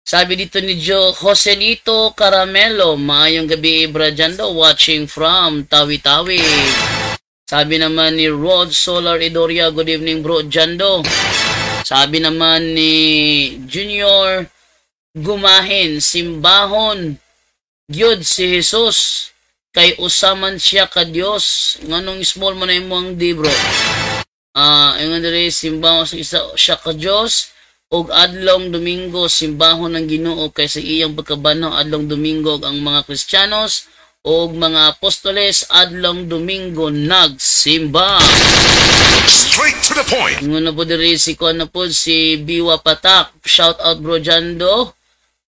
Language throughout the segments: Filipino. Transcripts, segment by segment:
Sabi dito ni Joselito Caramelo, maayong gabi bro Jando, watching from Tawi-Tawi. Sabi naman ni Rod Solar Idoria, good evening bro Jando. Sabi naman ni Junior Gumahin, simbahon gyud si Jesus kay usaman siya ka Dios. Nganong small man na imong di bro? Ingon diri simbahon siya ka Dios og adlong Domingo simbahon ng Ginoo kay sa iyang pagkabanaw adlong Domingo ang mga Kristiyanos og mga apostoles adlong Domingo nagsimba. Straight to the point. Ingon na po diri si kuan na po si Biwa Patak. Shout out bro Jando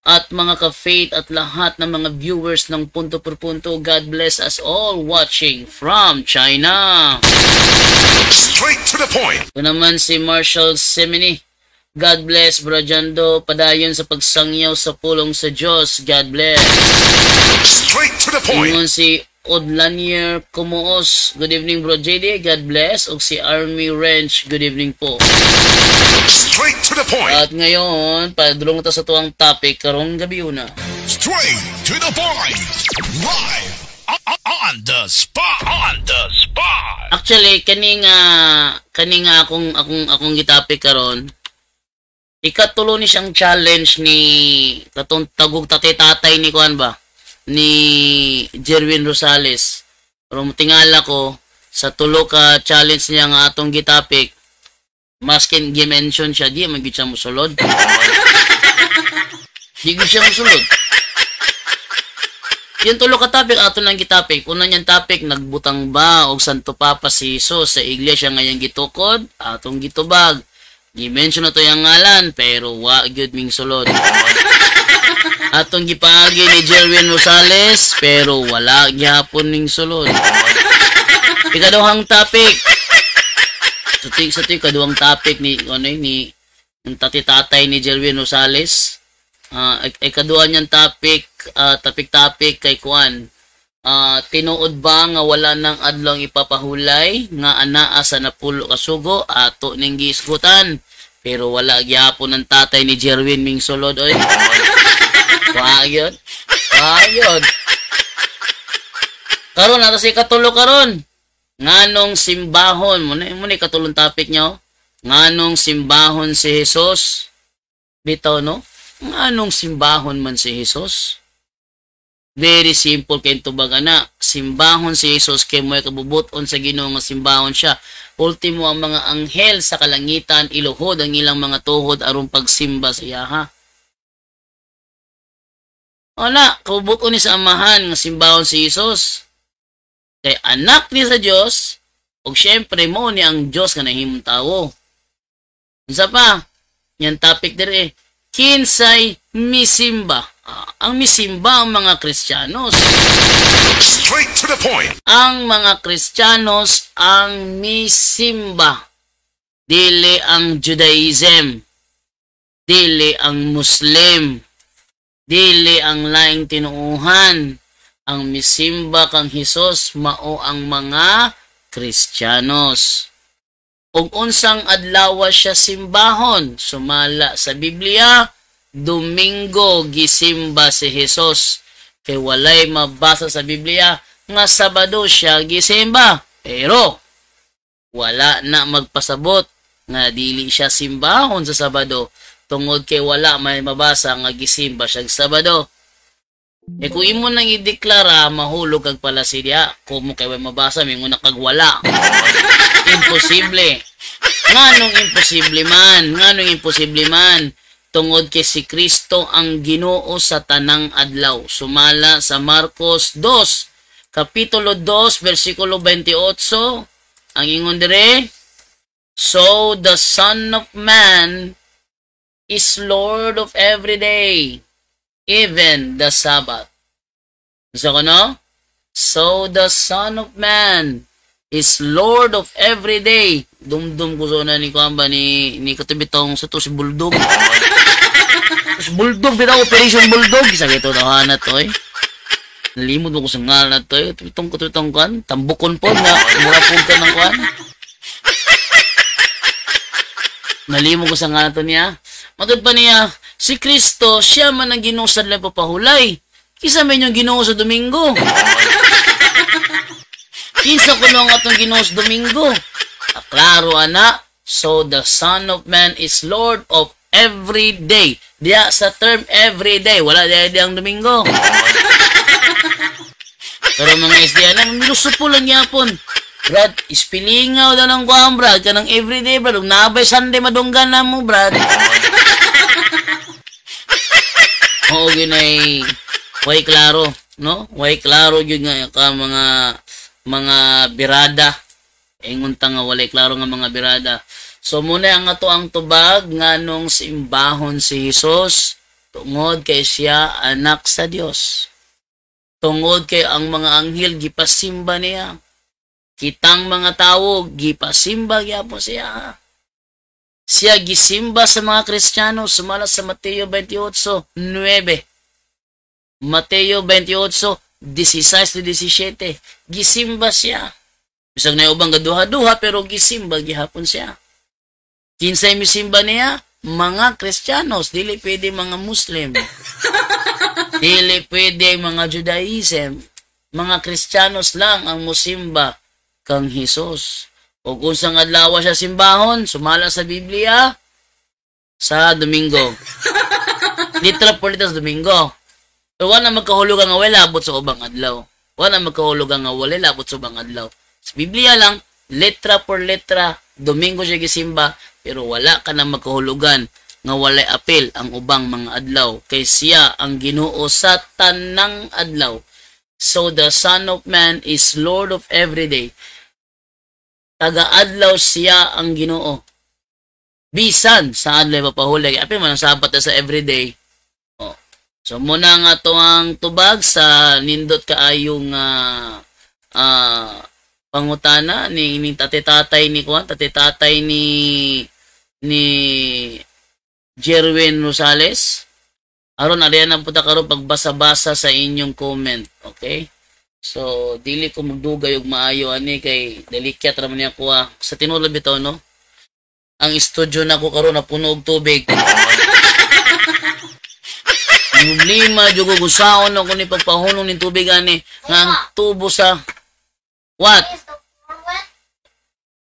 at mga ka-faith at lahat ng mga viewers ng Punto por Punto. God bless us all watching from China. Straight to the point. Ito naman si Marshall Semini. God bless, Bro Jando. Padayon sa pagsangyaw sa pulong sa Diyos. God bless. Straight to the point. Ingon si Odlanier Kumuos. Good evening, Bro JD. God bless. O si Army Ranch. Good evening po. Straight to the point. At ngayon, padulong ta sa tuwang topic karong gabi una. Straight to the point. Live on the spot. On the spot. Actually, kani nga akong gitapik karon. Ikatulo ni siyang challenge ni katong tagog tatay ni kuan ba ni Jerwin Rosales. Pero tingala ko sa tulo ka challenge niya nga atong gitapik, maskin gi-mention siya di man gyud siya mosulod. Di gyud siya mosulod. Yung tulo ka topic ato nang gitapik. Una niyang topic, nagbutang ba og Santo Papa si Jesus sa iglesia ngayang gitukod, atong gitubag. I-mention na to yung ngalan, pero wa gyud ming sulod. Atong gipaagi ni Jerwin Rosales, pero wala gyapon ning sulod. Ikaduhang topic. Sa kaduhang topic ni yung tatay ni Jerwin Rosales. Ikaduha niyang topic, topic kay kuan. Tinuod ba nga wala nang adlong ipapahulay nga anaa sa napulo kasugo ato ning giisgutan, pero wala gyapon ang tatay ni Jerwin ming sulod oy. Wayod karon ato si katulo karon nganong simbahon mo ni katulong topic nyo, nganong simbahon si Jesus bitaw no, nganong simbahon man si Jesus. Very simple kay tubag ana. Simbahon si Jesus kay mo'y kabubuton sa Ginoo nga simbahon siya. Ultimo ang mga anghel sa kalangitan iluhod ang ilang mga tuhod aron pagsimba sa iya ha. Wala, kabubuton ni sa amahan nga simbahon si Jesus. Kay anak ni sa Dios ug syempre mo ni ang Dios nga nahimong tawo. Unsa pa? Yan topic dire. Kinsay misimba? Ang misimba ang mga Kristiyanos. Straight to the point. Ang mga Kristiyanos ang misimba. Dili ang Judaism. Dili ang Muslim. Dili ang laing tinuuhan. Ang misimba kang Hesus mao ang mga Kristiyanos. Ug unsang adlaw siya simbahon? Sumala sa Biblia, Domingo gisimba si Jesus. Kay walay mabasa sa Biblia nga Sabado siya gisimba. Pero wala na magpasabot nga dili siya simbahon sa Sabado tungod kay wala may mabasa nga gisimba siya Sabado. Kung imo nang ideklara, mahulog kag pala siya. Kung mo kay mabasa, mingon na kag wala. Imposible. Nganong imposible man? Tungod kay si Kristo ang Ginoo sa tanang adlaw. Sumala sa Marcos 2, kapitulo 2, versikulo 28, ang ingon dire, so the Son of Man is Lord of every day, even the Sabbath. So the Son of Man is Lord of every day. Dumdum ko na ni Kuamba ni katubitong sa to si Bulldog. Bulldog, bitaw, Operation Bulldog. Isa kito tawahan na to eh. Nalimod mo ko sa ngalan na to eh. Tutong kan. Tambukon po na. Murapog ka ng kan. Nalimod ko sa ngalan to niya. Matod pa niya, Si Kristo, siya man ang Ginoo sa papahulay. Kisa man yung Ginoo sa Domingo. Kinsa kuno ang atong Ginoo sa Domingo? Klaro ana, so the Son of Man is Lord of every day. Diya sa term every day, wala diya ang Domingo. Pero mga Isdiana, miluso po lang yapon. Brad, ispilingaw na ng kuhaan, Brad. Kanang everyday, Brad. Kung nabay Sunday, madunggan na mo, Brad. Oo, ginay. Way klaro, no? Way klaro yun nga ka mga birada. Ingunta nga walay klaro nga mga birada. So, muna ang ato ang tubag nga nung simbahon si Jesus tungod kay siya anak sa Dios. Tungod kay ang mga anghel gipasimba niya. Kitang mga tao gipasimba gyapon siya. Siya gisimba sa mga Kristiyano sumala sa Mateo 28:9. Mateo 28:16-17. Gisimba siya. Bisag na ubang gaduha-duha pero gisimba gihapon siya. Kinsay misimba niya? Mga Kristiyanos, dili pwede mga Muslim. Dili pwede mga Judaism. Mga Kristiyanos lang ang musimba kang Jesus. O kung saan adlaw siya simbahon, sumala sa Biblia sa Domingo. Literal por literal sa Domingo. So, wala magkahulugan nga wala labot sa ubang adlaw. Wala magkahulugan nga wala labot sa ubang adlaw. Sa Biblia lang, letra por letra, Domingo siya gisimba, pero wala ka na magkahulugan nga walay apel ang ubang mga adlaw kay siya ang Ginoo sa tanang adlaw. So the Son of Man is Lord of every day. Taga-adlaw siya ang Ginoo. Bisan sa adlaw papahuli. Apil man ang sabat sa everyday. Oh. So muna nga to ang tubag sa nindot kaayong pangutana ni tate-tatay ni Juan, tate-tatay ni Jerwin Rosales. Aron ariyan ang puta karon pagbasa-basa sa inyong comment, okay? So dili ko magdugay og maayo ani kay delicate ra man niya kuha. Sa tinuod bitaw no. Ang studio nako karon napuno og tubig. Problema jud ko saon ako ni pagpahunong ning tubig ani nga ang tubo sa what?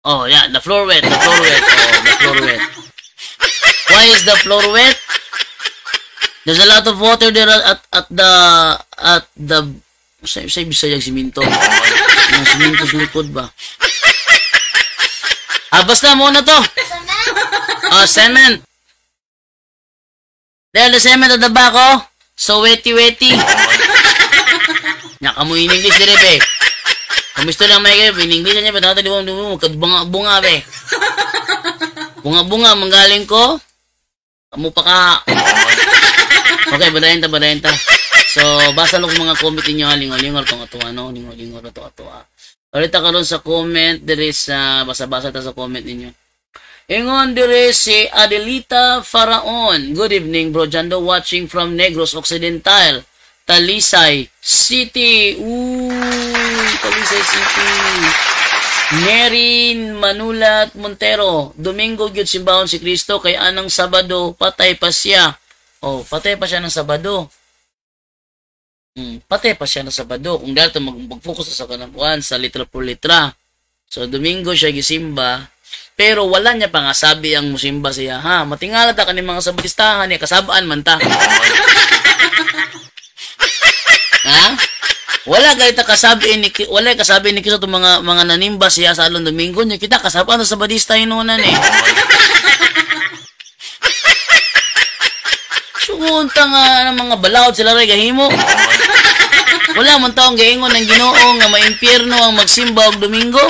Oh, yeah, the floor wet. The floor wet. Oh, the floor wet. Why is the floor wet? There's a lot of water there at the say bisayag siminto. Yung siminto sa likod ba? Basta muna to. Oh, cement. There, the cement at the back, oh. So wetty. Nya mo in English dire, be. Kamisto lang may kayo, in English niya, patata di mo, bunga, be. Bunga, manggaling ko. Kamu pa ka. Okay, badayin ta. So, basa lang mga comment ninyo, lingol-lingol itong atuwa, no? Lingol-lingol itong atuwa. Alita karon sa comment, there is, basa-basa ta sa comment ninyo. Ingon dire si Adelita Faraon. Good evening, Bro Jando, watching from Negros Occidental, Talisay City. Talisay City. Nerin Manulat Montero. Domingo gyud simbahon si Kristo kay anang Sabado patay pa siya. Oh, patay pa siya ng Sabado. Patay pa siya ng Sabado. Kung dahil mag-focus sa kanapuan sa litra por litra. So Domingo siya gisimba. Pero wala niya pa nga sabi ang musimba siya. Ha, matingala ta kaning mga sabatistahan niya kasabaan man ta. Ha? Wala gayta kasabi ni Kristo tong mga nanimba siya sa along Domingo niya kita kasabaan sa sabadista hinunan eh. Sugunta nga ng mga balawd sila ray gahimo. Wala man taong gaingon ng Ginoo nga maimpyerno ang magsimba og Domingo.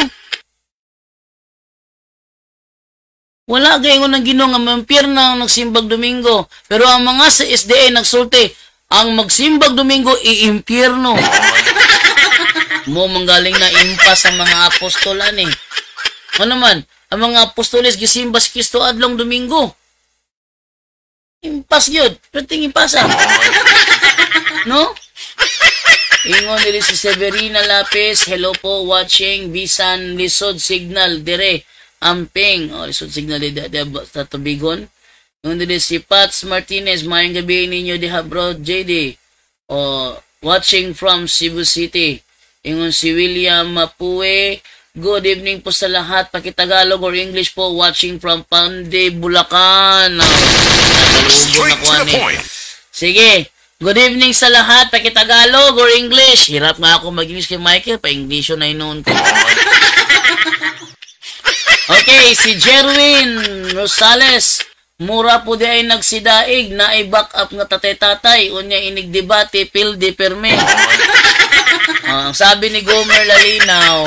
Wala gaingon ng Ginoo nga maimpyerno ang nagsimbag Domingo. Pero ang mga sa SDA nagsulti, ang magsimbag Domingo iimpyerno. Mo manggaling na impas ang mga apostolan eh. Ano naman, ang mga apostoles gisimba si Kristo adlong Domingo. Impas yun. Perting impasa. No? Ingon nila si Severina Lapis. Hello po, watching Bisan Lisod Signal dire. Amping. Oh, Lisod Signal sa Tubigon. Nandito si Pats Martinez, mayang gabi ninyo diha bro JD. O, watching from Cebu City. Ingon si William Mapue. Good evening po sa lahat. Pakitagalog or English po. Watching from Pande, Bulacan. Straight to the point. Sige. Good evening sa lahat. Pakitagalog or English. Hirap nga ako mag-English kay Michael. Pa-Englisyo na inoon ko. Okay, si Jerwin Rosales. Mura po di ay nagsidaig na i-back up nga tatay-tatay. Unya inigdebate, pildi perme. Ang sabi ni Gomer Lalinaw,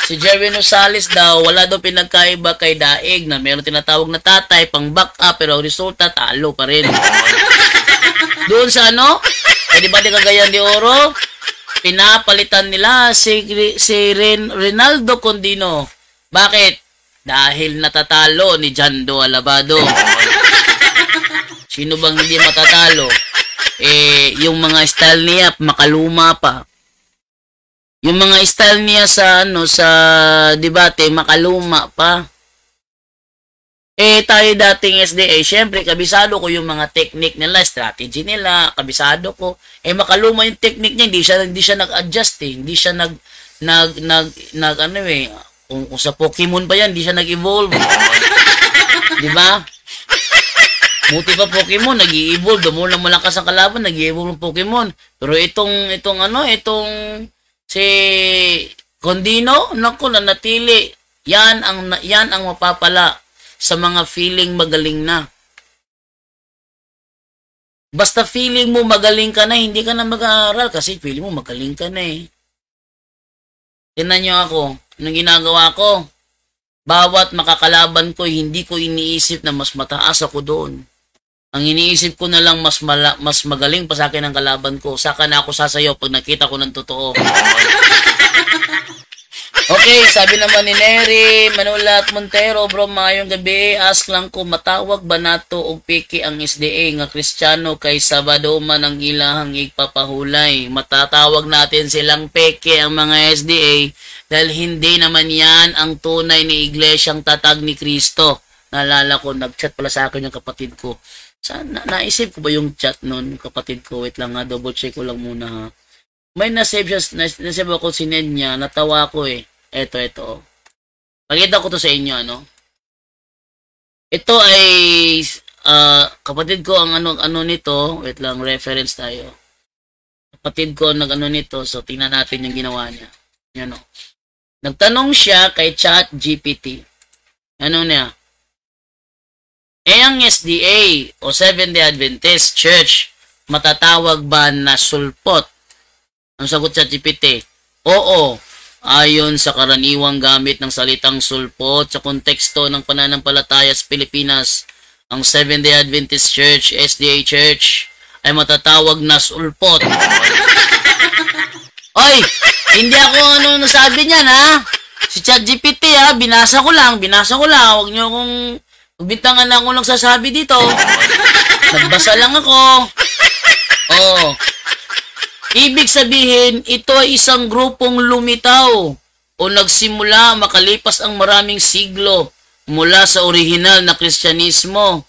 si Jerwin Rosales daw, wala daw pinagkaiba kay daig na meron tinatawag na tatay pang back up pero resulta talo pa rin. Doon sa ano? Di ba di Cagayan de Oro? Pinapalitan nila si Rinaldo Condino. Bakit? Dahil natatalo ni Jando Alabado. Sino bang hindi matatalo? Yung mga style niya makaluma pa. Yung mga style niya sa sa debate makaluma pa. Tayo dating SDA, syempre kabisado ko yung mga technique nila, strategy nila, kabisado ko. Makaluma yung technique niya, hindi siya nag-adjust hindi siya kung sa Pokemon pa yan, hindi siya nag-evolve. Di ba? Buti pa Pokemon, nag-i-evolve. Damo lang malakas ang kalaban, nag-i-evolve ng Pokemon. Pero itong si Condino, naku, nanatili. Yan ang mapapala sa mga feeling magaling na. Basta feeling mo magaling ka na, hindi ka na mag-aaral kasi feeling mo magaling ka na eh. Tingnan nyo ako. Anong ginagawa ko? Bawat makakalaban ko, hindi ko iniisip na mas mataas ako doon. Ang iniisip ko na lang mas magaling pa sa akin ang kalaban ko. Saka na ako sasayaw pag nakita ko ng totoo. Okay, sabi naman ni Neri Manulat Montero, bro, mayong gabi. Ask lang ko, matawag ba nato og piki ang SDA nga Kristiyano kay Sabado man ang ilahang igpapahulay? Matatawag natin silang piki ang mga SDA dahil hindi naman yan ang tunay ni iglesyang tatag ni Kristo. Naalala ko, nag-chat pala sa akin yung kapatid ko. Naisip ko ba yung chat nun, kapatid ko? Wait lang nga, double check ko lang muna ha. May nasave ako si Ned niya, natawa ko eh. Ito. Pakita ko to sa inyo, ano? Ito ay, kapatid ko ang ano nito, wait lang, reference tayo. Kapatid ko nag-ano nito, so tingnan natin yung ginawa niya. Yan o. Nagtanong siya kay ChatGPT. Ano niya? Ang SDA o Seventh-day Adventist Church, matatawag ba na sulpot? Ang sagot sa GPT, oo. Ayon sa karaniwang gamit ng salitang sulpot sa konteksto ng pananampalataya sa Pilipinas, ang Seventh-day Adventist Church, SDA Church, ay matatawag na sulpot. Oy! Hindi ako nasabi niyan ha. Si ChatGPT ha, binasa ko lang. Huwag niyo akong bintangan na ako nagsasabi dito. Nagbasa lang ako. Oh. Ibig sabihin, ito ay isang grupong lumitaw o nagsimula makalipas ang maraming siglo mula sa orihinal na Kristyanismo.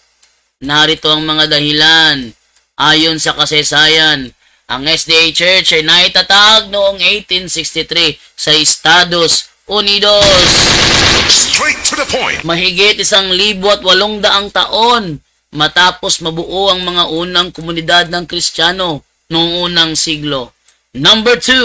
Narito ang mga dahilan. Ayon sa kasaysayan, ang SDA Church ay naitatag noong 1863 sa Estados Unidos. Straight to the point. Mahigit 1,800 taon matapos mabuo ang mga unang komunidad ng Kristiyano noong unang siglo. Number 2,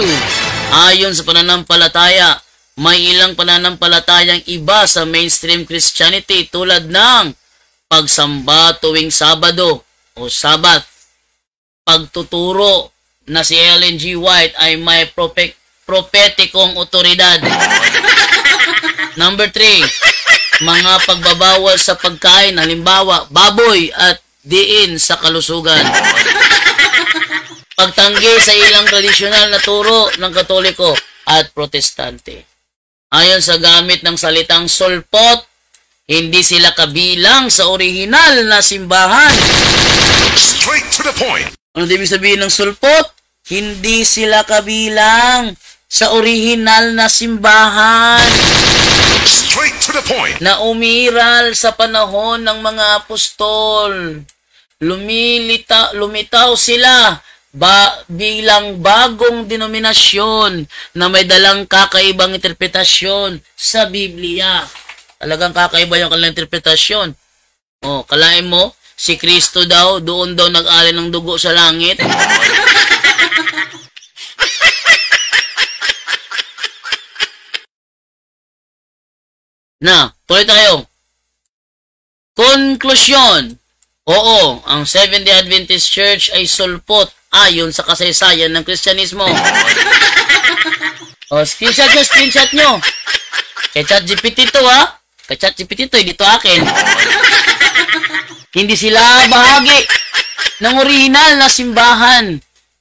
ayon sa pananampalataya, may ilang pananampalatayang iba sa mainstream Christianity tulad ng pagsamba tuwing Sabado o Sabat. Pagtuturo na si Ellen G. White ay may propetikong otoridad. Number 3, mga pagbabawal sa pagkain, halimbawa baboy at diin sa kalusugan. Pagtanggi sa ilang tradisyonal na turo ng Katoliko at Protestante. Ayon sa gamit ng salitang sulpot, hindi sila kabilang sa orihinal na simbahan. Straight to the point. Ano ibig sabihin ng sulpot? Hindi sila kabilang sa orihinal na simbahan. Straight to the point. Na umiral sa panahon ng mga apostol. Lumitaw sila bilang bagong denominasyon na may dalang kakaibang interpretasyon sa Biblia. Talagang kakaiba yung kanilang interpretasyon. Oh, kalain mo, si Kristo daw, doon daw nag-alay ng dugo sa langit. Na, tuloy tayo. Konklusyon. Oo, ang Seventh-day Adventist Church ay sulpot ayon sa kasaysayan ng Kristyanismo. O, screenshot nyo. Kay ChatGPT to, ha? Kay ChatGPT to, dito akin. Hindi sila bahagi ng orihinal na simbahan,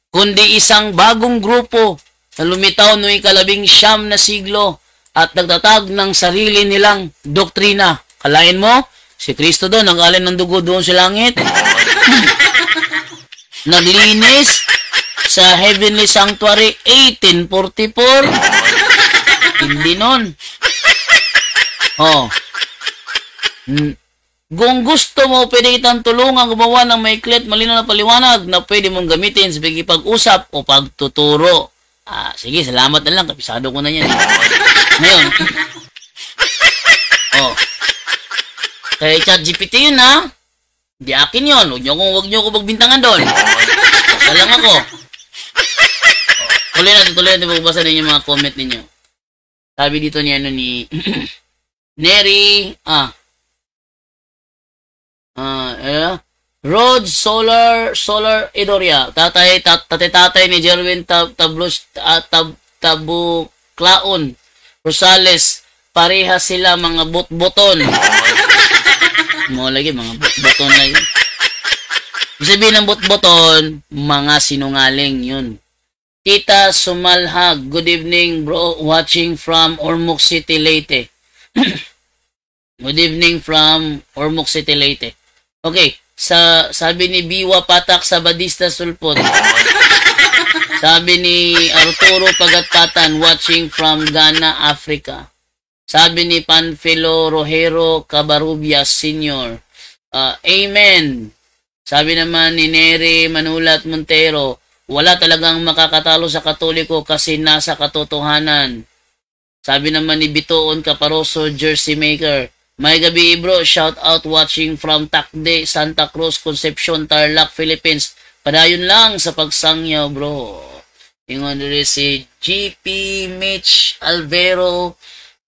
kundi isang bagong grupo na lumitaw noong 19 na siglo at nagtatag ng sarili nilang doktrina. Kalain mo, si Kristo doon, nag-alay ng dugo doon sa langit. Naglinis sa Heavenly Sanctuary 1844. Hindi nun. Oh. Kung gusto mo, pwede kitang tulungan gumawa ng maiklit, malinaw na paliwanag na pwede mong gamitin sa pag-usap o pagtuturo. Sige, salamat na lang. Kapisado ko na yan. Ngayon. Oh. Kaya ChatGPT yun, ha? Di akin yun. Huwag nyo ko magbintangan doon. Basta lang ako. Tuloy natin. Magbasa ninyo yung mga comment ninyo. Sabi dito ni Neri, Rod Solar Edoria, tatay ni Jerwin Tabuklaon Rosales, pareha sila mga butbuton. Mo lagi mga butbuton lagi. Sabihin ng butbuton, mga sinungaling yun. Tita Sumalhag, good evening bro, watching from Ormoc City, Leyte. Good evening from Ormoc City, Leyte. Okay, sabi ni Biwa Patak Sabadista Sulpot. Sabi ni Arturo Pagatpatan, watching from Ghana, Africa. Sabi ni Panfilo Rojero Cabarubias Sr. Amen. Sabi naman ni Neri Manulat Montero, wala talagang makakatalo sa Katoliko kasi nasa katotohanan. Sabi naman ni Bitoon Caparoso, Jersey Maker, may gabi bro, shout out watching from Takde, Santa Cruz, Concepcion, Tarlac, Philippines. Padayon lang sa pagsangyaw bro. Ingon diri si GP Mitch Alvero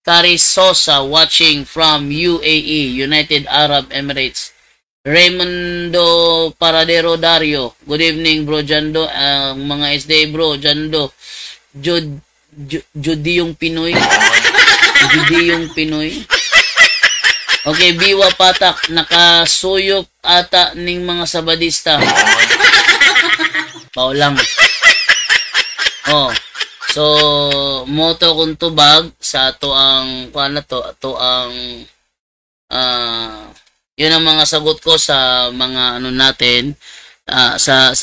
Carisosa, watching from UAE, United Arab Emirates. Raymundo Paradero Dario, good evening bro Jando, ang mga SD bro Jando, Judiyong Pinoy. Judiyong Pinoy. Okay, Biwa Patak, nakasuyok ata ning mga Sabadista. Pao lang. Oh. So, moto kung tubag sa ato ang yun ang mga sagot ko sa mga natin, sa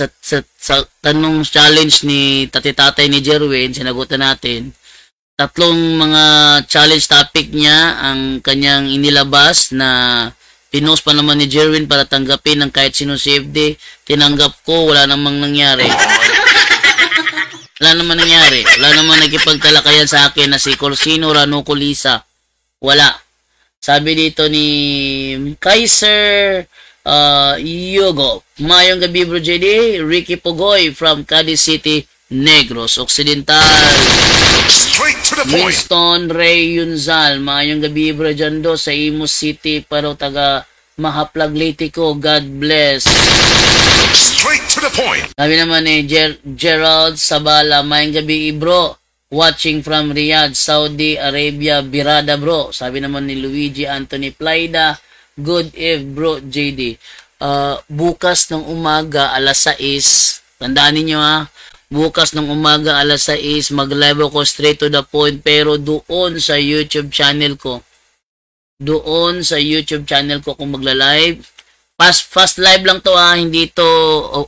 tanong challenge ni tatay ni Jerwin, sinagutan natin. Tatlong mga challenge topic niya ang kanyang inilabas na pinost pa naman ni Jerwin para tanggapin ng kahit sino CFD. Tinanggap ko, wala namang nangyari. Wala namang nagkipagtalakayan sa akin na si Corsino Ranuco Lisa. Wala. Sabi dito ni Kaiser Yogo, mayong gabi bro JD, Ricky Pogoy from Cadiz City, Negros Occidental. Straight to the point. Winston Ray Yunzal, mayong gabi bro Jando sa Imus City, pero taga Mahaplag Leyte ko, God bless. Straight to the point. Sabi naman ni Gerald Sabala, mayong gabi bro, watching from Riyadh, Saudi Arabia, Birada bro. Sabi naman ni Luigi Anthony Plaida, good eve bro JD. Bukas ng umaga alas 6, tandaan ninyo ha, bukas ng umaga alas 6, mag-live ako straight to the point, pero doon sa YouTube channel ko. Doon sa YouTube channel ko kung magla-live. Fast live lang to ha, hindi to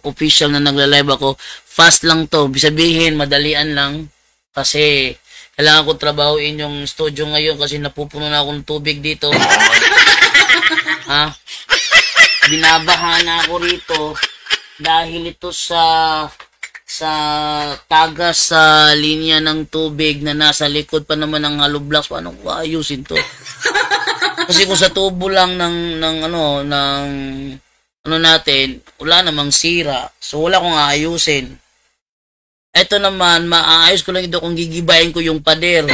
official na nagla-live ako. Fast lang to, sabihin madalian lang. Kasi Kailangan ko trabahuin yung studio ngayon kasi napupuno na akong tubig dito. Ha? Binabaha na ako rito dahil ito sa tagas sa linya ng tubig na nasa likod pa naman ng hollow blocks. Paano ko ayusin to? Kasi kung sa tubo lang ng natin, wala namang sira. So wala kong aayusin. Ito naman, maaayos ko lang ito kung gigibayin ko yung pader.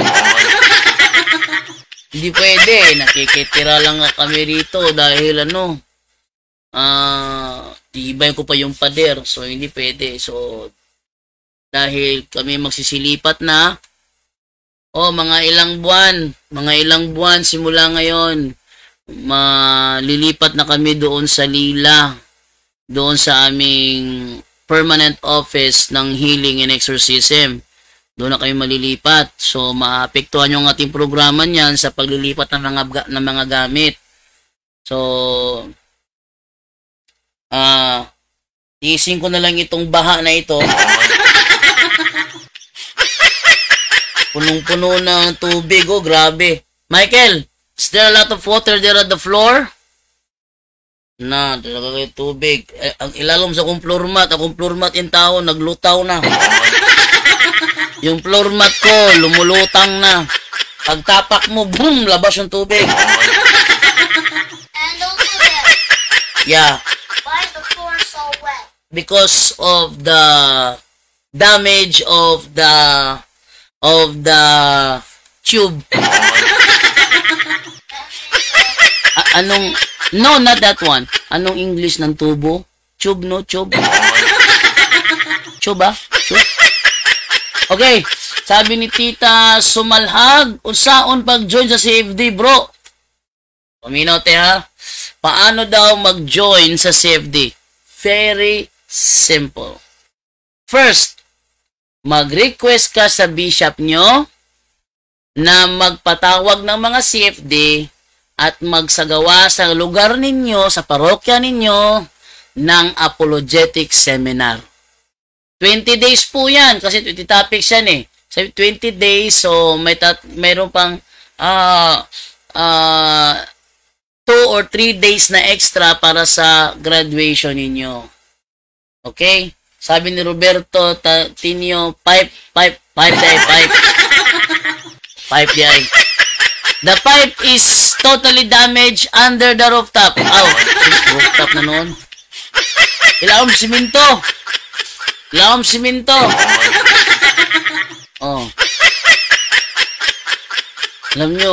Hindi pwede. Nakikitira lang kami rito dahil gigibayin ko pa yung pader. So, hindi pwede. So, dahil kami magsisilipat na, mga ilang buwan simula ngayon, malilipat na kami doon sa Lila, doon sa aming permanent office ng healing and exorcism. Doon na kayo malilipat. So, maapektuhan yung ating programa niyan sa paglilipat ng mga gamit. So, tiisin ko na lang itong baha na ito. Punong-puno ng tubig. Oh, grabe. Michael, is there a lot of water there at the floor? Na, talaga kayo tubig. Ang ilalom sa akong floor mat yung tao, naglutaw na. Yung floor mat ko, lumulutang na. Pagtapak mo, boom, labas yung tubig. And also there. Yeah. Why is the floor so wet? Because of the damage of the tube. No, not that one. Anong English ng tubo? Tube, no? Tube? Tube, ba? Tube? Okay. Sabi ni Tita Sumalhag, unsaon pag-join sa CFD, bro? Paminaw, te, ha? Paano daw mag-join sa CFD? Very simple. First, mag-request ka sa bishop nyo na magpatawag ng mga CFD at magsagawa sa lugar ninyo, sa parokya ninyo, ng apologetic seminar. 20 days po yan, kasi 20 topics yan eh. So, 20 days, so mayroon pang 2 or 3 days na extra para sa graduation ninyo. Okay? Sabi ni Roberto Tinio, pipe yay. The pipe is totally damaged under the rooftop. Rooftop na noon. Ilawom siminto. Oh. Alam nyo,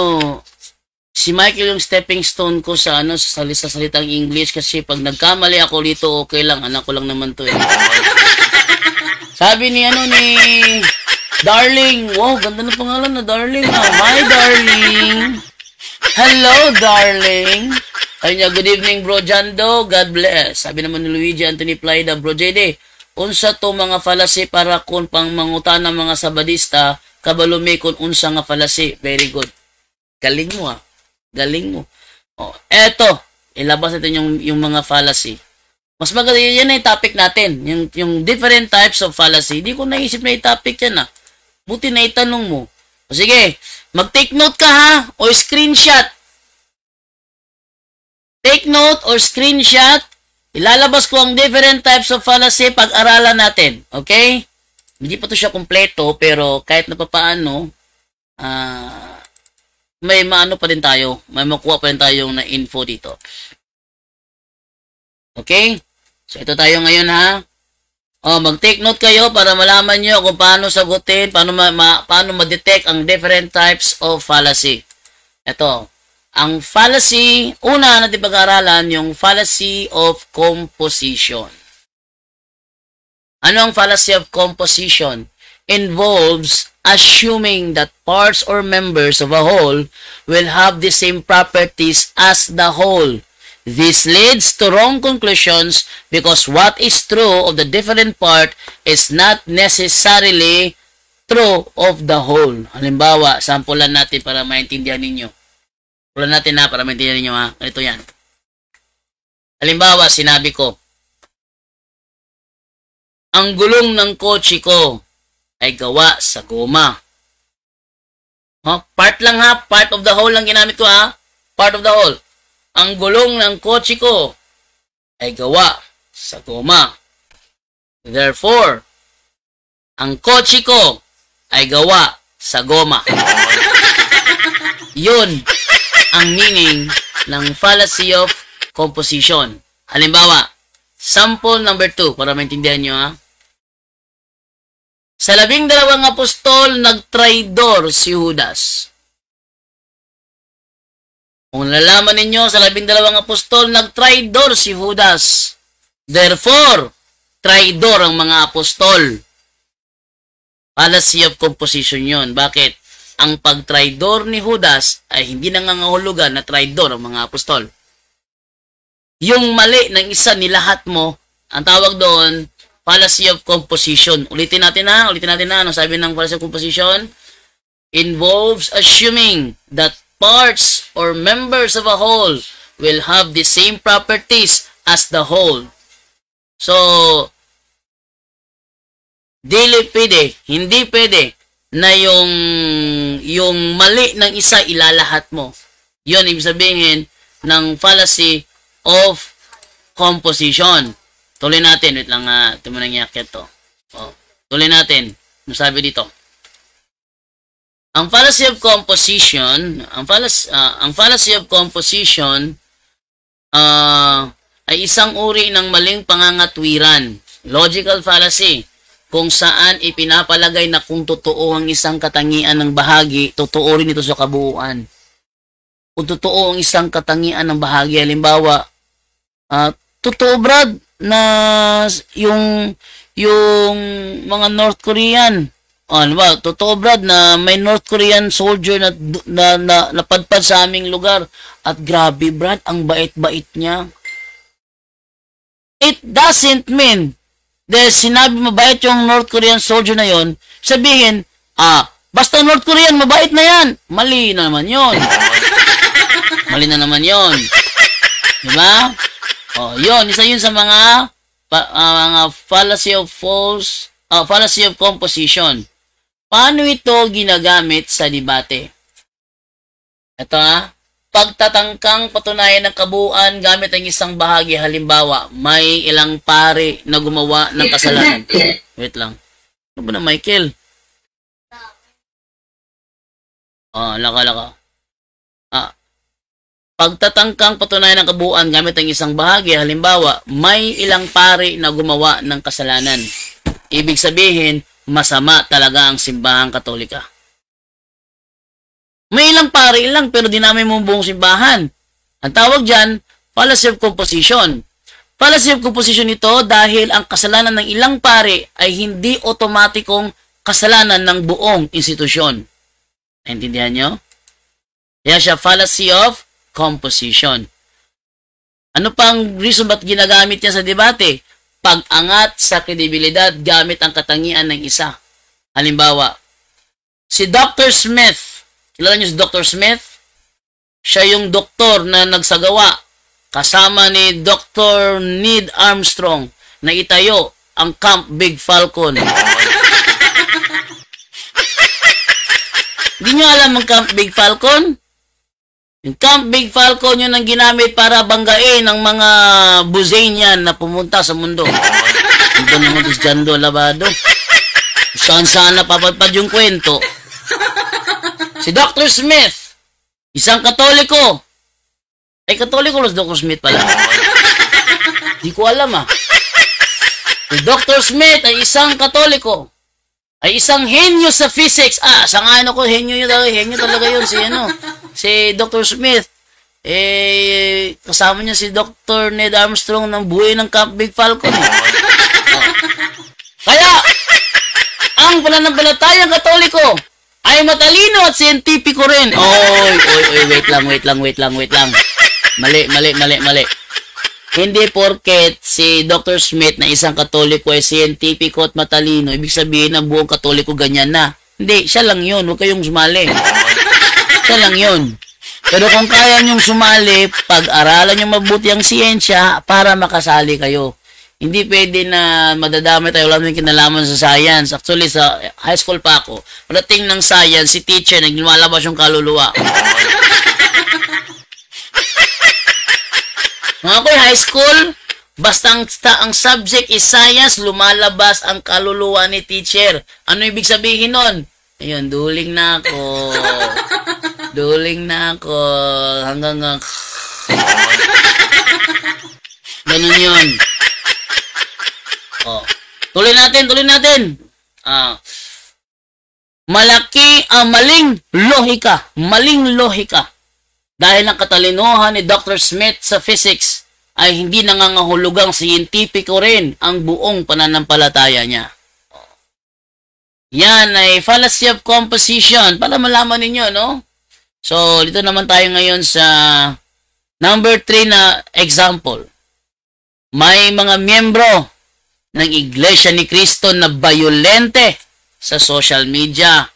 si Michael yung stepping stone ko sa salitang English kasi pag nagkamali ako dito, okay lang. Anak ko lang naman to eh. Sabi ni Darling. Wow, ganda na pangalan na Darling. Hi, Darling. Hello, Darling. Sabi niya, good evening, Bro Jando. God bless. Sabi naman ni Luigi Anthony Plyda, Bro JD, unsa to mga fallacy para kun pang mangutan ng mga sabadista, kabalume kun unsa nga fallacy. Very good. Galing mo. Oh, eto. Ilabas natin yung mga fallacy. Mas maganda yan na yung topic natin. Yung different types of fallacy. Hindi ko naisip na yung topic yan Buti na itanong mo. O sige, mag-take note ka o screenshot. Take note or screenshot. Ilalabas ko ang different types of fallacy pag-aralan natin. Okay? Hindi pa to siya kompleto, pero kahit na papaano, may maano pa rin tayo. May makuha pa rin tayong na info dito. Okay? So, ito tayo ngayon mag-take note kayo para malaman nyo kung paano sagutin, paano ma-detect ang different types of fallacy. Ito, ang fallacy, una natin pag-aaralan, yung fallacy of composition. Ano ang fallacy of composition? Involves assuming that parts or members of a whole will have the same properties as the whole. This leads to wrong conclusions because what is true of the different part is not necessarily true of the whole. Halimbawa, sampulan natin para maintindihan ninyo. Sampulan natin para maintindihan ninyo Ganito yan. Halimbawa, sinabi ko, ang gulong ng kotse ko ay gawa sa goma. Part lang ha, part of the whole lang ginamit ko ha. Part of the whole. Ang gulong ng kotse ko ay gawa sa goma. Therefore, ang kotse ko ay gawa sa goma. Yun ang meaning ng fallacy of composition. Halimbawa, sample number 2 para maintindihan nyo ha. Sa 12 apostol, nagtraidor si Judas. Kung nalalaman ninyo, sa 12 apostol, nagtraidor si Judas. Therefore, traidor ang mga apostol. Fallacy of composition yun. Bakit? Ang pagtraidor ni Judas ay hindi nangangahulugan na traidor ang mga apostol. Yung mali ng isa nilahat mo, ang tawag doon, fallacy of composition. Ulitin natin na. Ano sabi ng fallacy of composition? Involves assuming that parts or members of a whole will have the same properties as the whole. So, hindi pwede na yung mali ng isa ilalahat mo. Yun, ibig sabihin ng fallacy of composition. Tuloy natin. Wait lang, ito mo nang yakit to. Tuloy natin. Ano sabi dito? Ang fallacy of composition, ay isang uri ng maling pangangatwiran. Logical fallacy. Kung saan ipinapalagay na kung totoo ang isang katangian ng bahagi, totoo rin ito sa kabuuan. Kung totoo ang isang katangian ng bahagi, halimbawa, totoo Brad, na yung mga North Korean, ano ba, totoo Brad na may North Korean soldier na napadpad sa aming lugar at grabe Brad, ang bait-bait niya. It doesn't mean dahil sinabi mabait yung North Korean soldier na yon, sabihin, basta North Korean mabait na yan. Mali na naman yon. Mali na naman yon. Diba? Yun, isa yun sa mga fallacy of composition. Paano ito ginagamit sa debate? Ito pagtatangkang patunayan ng kabuuan gamit ang isang bahagi. Halimbawa, may ilang pari na gumawa ng kasalanan. Wait lang. Ano ba na Michael? Laka. Pagtatangkang patunayan ng kabuuan gamit ang isang bahagi, halimbawa, may ilang pari na gumawa ng kasalanan. Ibig sabihin, masama talaga ang simbahang Katolika. May ilang pari lang pero dinamay mo buong simbahan. Ang tawag dyan, fallacy of composition. Fallacy of composition ito dahil ang kasalanan ng ilang pari ay hindi otomatikong kasalanan ng buong institusyon. Naintindihan nyo? Kaya siya fallacy of composition. Ano pang reason ba't ginagamit niya sa debate? Pag-angat sa kredibilidad gamit ang katangian ng isa. Halimbawa, si Dr. Smith, kilala niyo si Dr. Smith? Siya yung doktor na nagsagawa kasama ni Dr. Neil Armstrong na itayo ang Camp Big Falcon. Hindi nyo alam ang Camp Big Falcon? Yung Camp Big Falcon yun ang ginamit para banggain ng mga Buzanian na pumunta sa mundo. Ito naman si Jando Labado. Saan-saan napapadpad yung kwento. Si Dr. Smith, isang Katoliko. Ay, Katoliko si Dr. Smith pala. Di ko alam Si Dr. Smith ay isang Katoliko. Ay isang henyo sa physics. Sangayon ako, henyo talaga yun. Si Dr. Smith. Kasama niya si Dr. Neil Armstrong ng buhay ng Camp Big Falcon. Kaya, ang pananampalatayang Katoliko ay matalino at siyentipiko rin. Wait lang. Mali. Hindi porket si Dr. Smith na isang Katoliko ay siyentipiko at matalino, ibig sabihin na buong Katoliko ganyan na. Hindi, siya lang yun. Huwag kayong sumali. Siya lang yun. Pero kung kaya nyong sumali, pag-aralan nyo mabuti ang siyensya para makasali kayo. Hindi pwede na madadami tayo, wala naman kinalaman sa science. Actually, sa high school pa ako, pagdating ng science, si teacher, naglumalabas yung kaluluwa. Mga ako'y high school, basta ang subject is science, lumalabas ang kaluluwa ni teacher. Ano ibig sabihin nun? Ayun, duling na ako. Duling na ako. Hanggang ganun yun. Oh. Tuloy natin. Maling lohika. Dahil ang katalinuhan ni Dr. Smith sa physics ay hindi nangangahulugang siyentipiko rin ang buong pananampalataya niya. Yan ay fallacy of composition. Para malaman ninyo, no? So, dito naman tayo ngayon sa number 3 na example. May mga miyembro ng Iglesia ni Cristo na bayolente sa social media.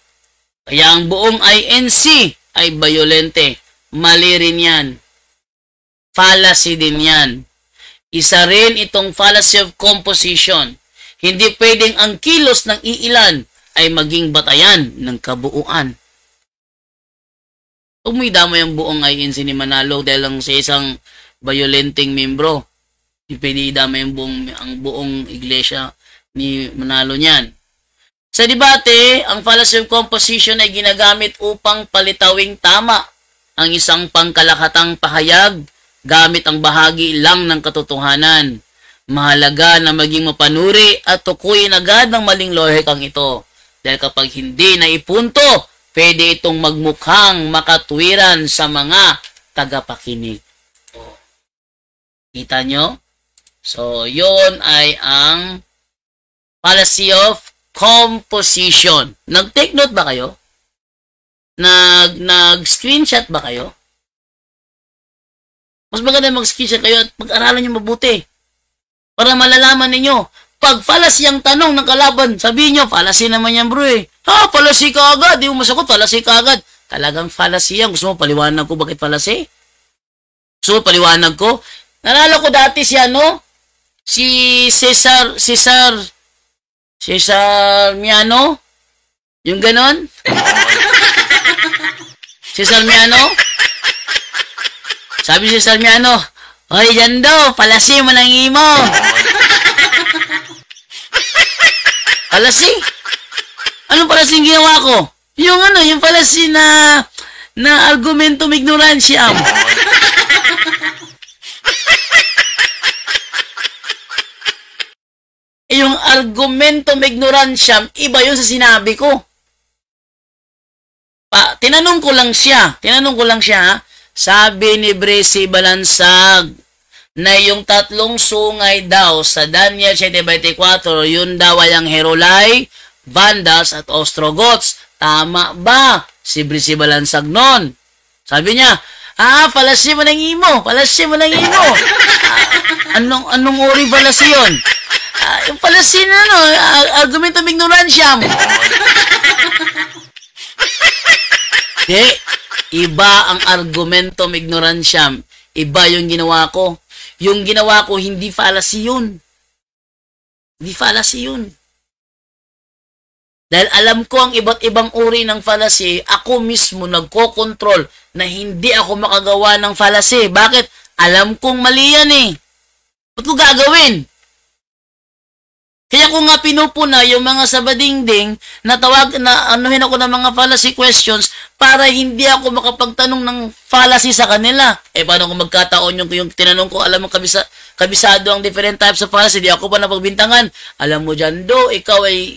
Kaya ang buong INC ay bayolente. Mali rin yan. Fallacy din yan. Isa rin itong fallacy of composition. Hindi pwedeng ang kilos ng iilan ay maging batayan ng kabuuan. Huwag mo idamay ang buong INC ni Manalo dahil lang sa isang bayolenteng membro. Hindi pwede idamay ang buong iglesia ni Manalo niyan. Sa debate, ang fallacy of composition ay ginagamit upang palitawing tama ang isang pangkalakatang pahayag gamit ang bahagi lang ng katotohanan. Mahalaga na maging mapanuri at tukuyin agad ng maling lohikang ito. Dahil kapag hindi naipunto, pwede itong magmukhang makatwiran sa mga tagapakinig. Kita nyo? So, yun ay ang fallacy of composition. Nag-take note ba kayo? Nag-screenshot ba kayo? Mas maganda mag-screenshot kayo at pag-aralan nyo mabuti. Para malalaman ninyo, pag fallacy ang tanong ng kalaban, sabihin nyo, fallacy naman yan bro eh. Ha, fallacy ka agad. Di mo masagot, fallacy ka agad. Talagang fallacy yan. Gusto mo paliwanag ko bakit fallacy? Gusto mo paliwanag ko? Nalala ko dati si ano? Si Cesar Miano? Yung ganon? Cesar Miano? Sabi si Cesar Miano, "Hoy, Jando, palasi mo ng imo." Palasi? Anong palasi yung ginawa ko? Yung palasi na argumentum ignorantiam. Yung argumentum ignorantiam, iba yun sa sinabi ko. Tinanong ko lang siya, sabi ni Bresi Balansag na yung tatlong sungay daw sa Daniel 7:24, yun daw ay ang Herolai, Vandals at Ostrogoths. Tama ba? Si Bresi Balansag nun. Sabi niya, fallacy mo ng imo. Anong uri fallacy yun? Yung fallacy na argumentum ignorantiam. Iba ang argumentum ignorantiam. Iba yung ginawa ko. Yung ginawa ko, hindi fallacy yun. Dahil alam ko ang iba't ibang uri ng fallacy, ako mismo nagko-control na hindi ako makagawa ng fallacy. Bakit? Alam kong mali yan eh. Ba't ko gagawin? Kaya ko nga pinupuna yung mga sabadingding na anuhin ako ng mga fallacy questions para hindi ako makapagtanong ng fallacy sa kanila. Paano kung magkataon yung tinanong ko, alam mo kabisado ang different types of fallacy, di ako pa napagbintangan. Alam mo dyan, ikaw ay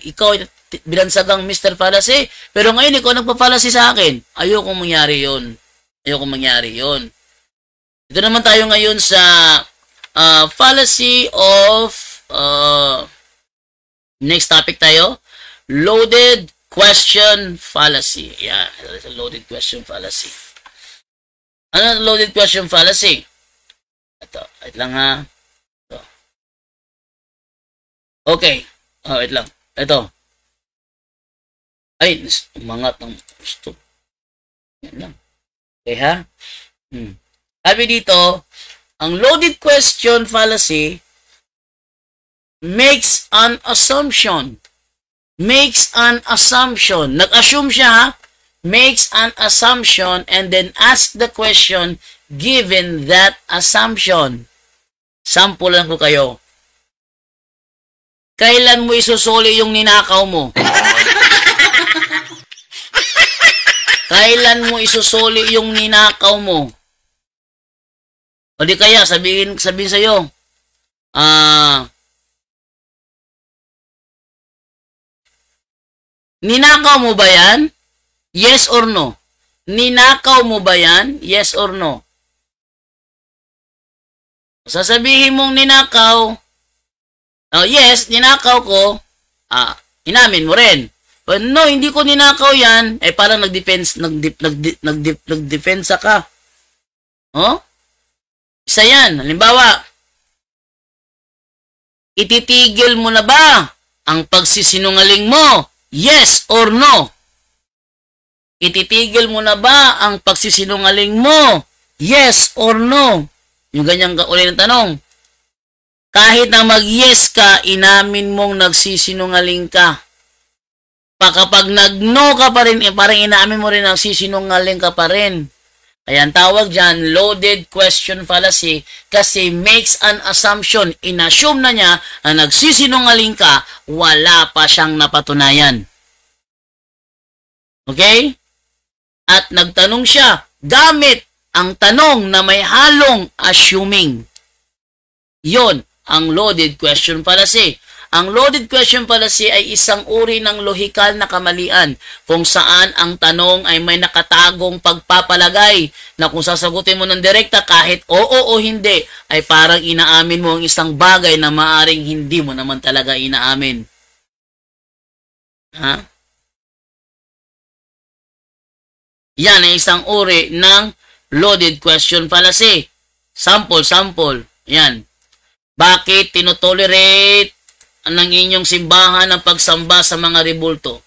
binansagang Mr. Fallacy, pero ngayon ikaw nagpa-fallacy sa akin. Ayokong mangyari yun. Ito naman tayo ngayon sa fallacy of next topic tayo, loaded question fallacy. Yeah, that's a loaded question fallacy. Ano ang loaded question fallacy? Ito, wait lang ha. Ito. Okay. Wait lang. Ito. Ay, umangat ng gusto. Yan lang. Okay ha? Sabi dito, ang loaded question fallacy makes an assumption. Makes an assumption. Nag-assume siya, ha? Makes an assumption and then ask the question given that assumption. Sample lang ko kayo. Kailan mo isusuli yung ninakaw mo? Kailan mo isusuli yung ninakaw mo? O di kaya, sabihin sa'yo, ninakaw mo ba yan? Yes or no? Ninakaw mo ba yan? Yes or no? Sasabihin mong ninakaw, yes, ninakaw ko, inamin mo rin. But no, hindi ko ninakaw yan, parang nagdepensa ka. Oh? Isa yan. Halimbawa, ititigil mo na ba ang pagsisinungaling mo? Yes or no? Ititigil mo na ba ang pagsisinungaling mo? Yes or no? Yung ganyang ulit ng tanong. Kahit na mag-yes ka, inamin mong nagsisinungaling ka. Kapag nag-no ka pa rin, parang inamin mo rin nagsisinungaling ka pa rin. Kaya ang tawag dyan, loaded question fallacy, kasi makes an assumption. Inassume na niya na nagsisinungaling ka, wala pa siyang napatunayan. Okay? At nagtanong siya, gamit ang tanong na may halong assuming. Yon ang loaded question fallacy. Ang loaded question fallacy ay isang uri ng lohikal na kamalian kung saan ang tanong ay may nakatagong pagpapalagay na kung sasagutin mo ng direkta kahit oo o hindi ay parang inaamin mo ang isang bagay na maaring hindi mo naman talaga inaamin. Ha? Yan ay isang uri ng loaded question fallacy. Sample. Yan. Bakit tinotolerate ng inyong simbahan ang pagsamba sa mga rebulto?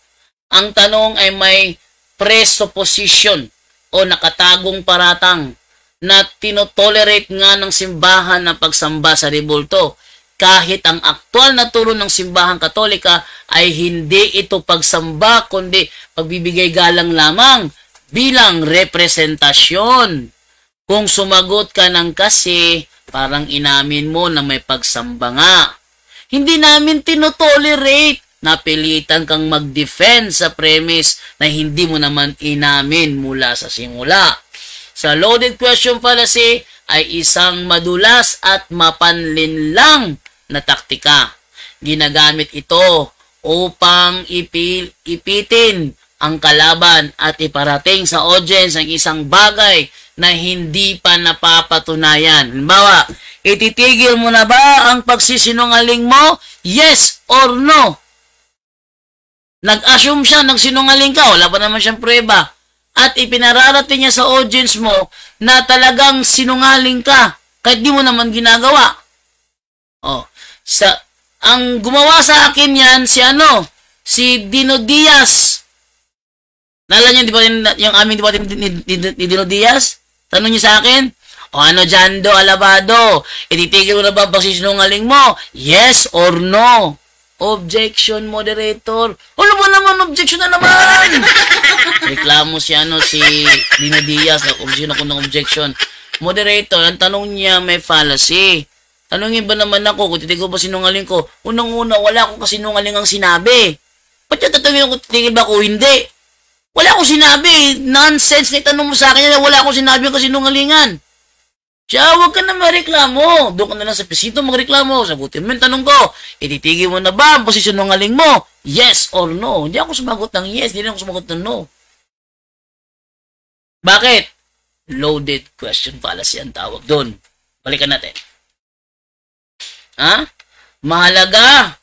Ang tanong ay may presupposition o nakatagong paratang na tinotolerate nga ng simbahan ang pagsamba sa rebulto. Kahit ang aktual na turo ng simbahang Katolika ay hindi ito pagsamba kundi pagbibigay galang lamang bilang representasyon. Kung sumagot ka ng kasi, parang inamin mo na may pagsamba nga. Hindi namin tinotolerate na pilitan kang mag-defend sa premise na hindi mo naman inamin mula sa simula. Sa loaded question fallacy ay isang madulas at mapanlinlang na taktika. Ginagamit ito upang ipitin ang kalaban at iparating sa audience ang isang bagay na hindi pa napapatunayan. Halimbawa, ititigil mo na ba ang pagsisinungaling mo? Yes or no? Nag-assume siya, nagsinungaling ka, wala pa naman siyang prueba. At ipinararating niya sa audience mo na talagang sinungaling ka, kahit di mo naman ginagawa. Ang gumawa sa akin yan, si Dino Diaz. Nala niyo, di ba, yung aming di ba ni Dino Diaz? Tanong niyo sa akin, Jando Alabado, ititigil mo na ba pagsisinungaling mo? Yes or no? Objection, moderator. Ano ba naman? Objection na naman! Reklamo si Dino Diaz. Nag-objection ako ng objection. Moderator, ang tanong niya may fallacy. Tanongin ba naman ako kung titigil ba sinungaling ko? Unang-una, wala akong kasinungaling ang sinabi. Ba't yung tatanungin ako titigil ba ako? Hindi. Wala akong sinabi. Nonsense na itanong mo sa akin na wala akong sinabi ang kasinungalingan. Siya, huwag ka na mareklamo. Doon ka na lang sa pisito magreklamo. Sagutin mo yung tanong ko. Ititigil mo na ba ang pagsisinungaling mo? Yes or no? Hindi ako sumagot ng yes. Hindi ako sumagot ng no. Bakit? Loaded question fallacy ang tawag doon. Balikan natin. Ha? Mahalaga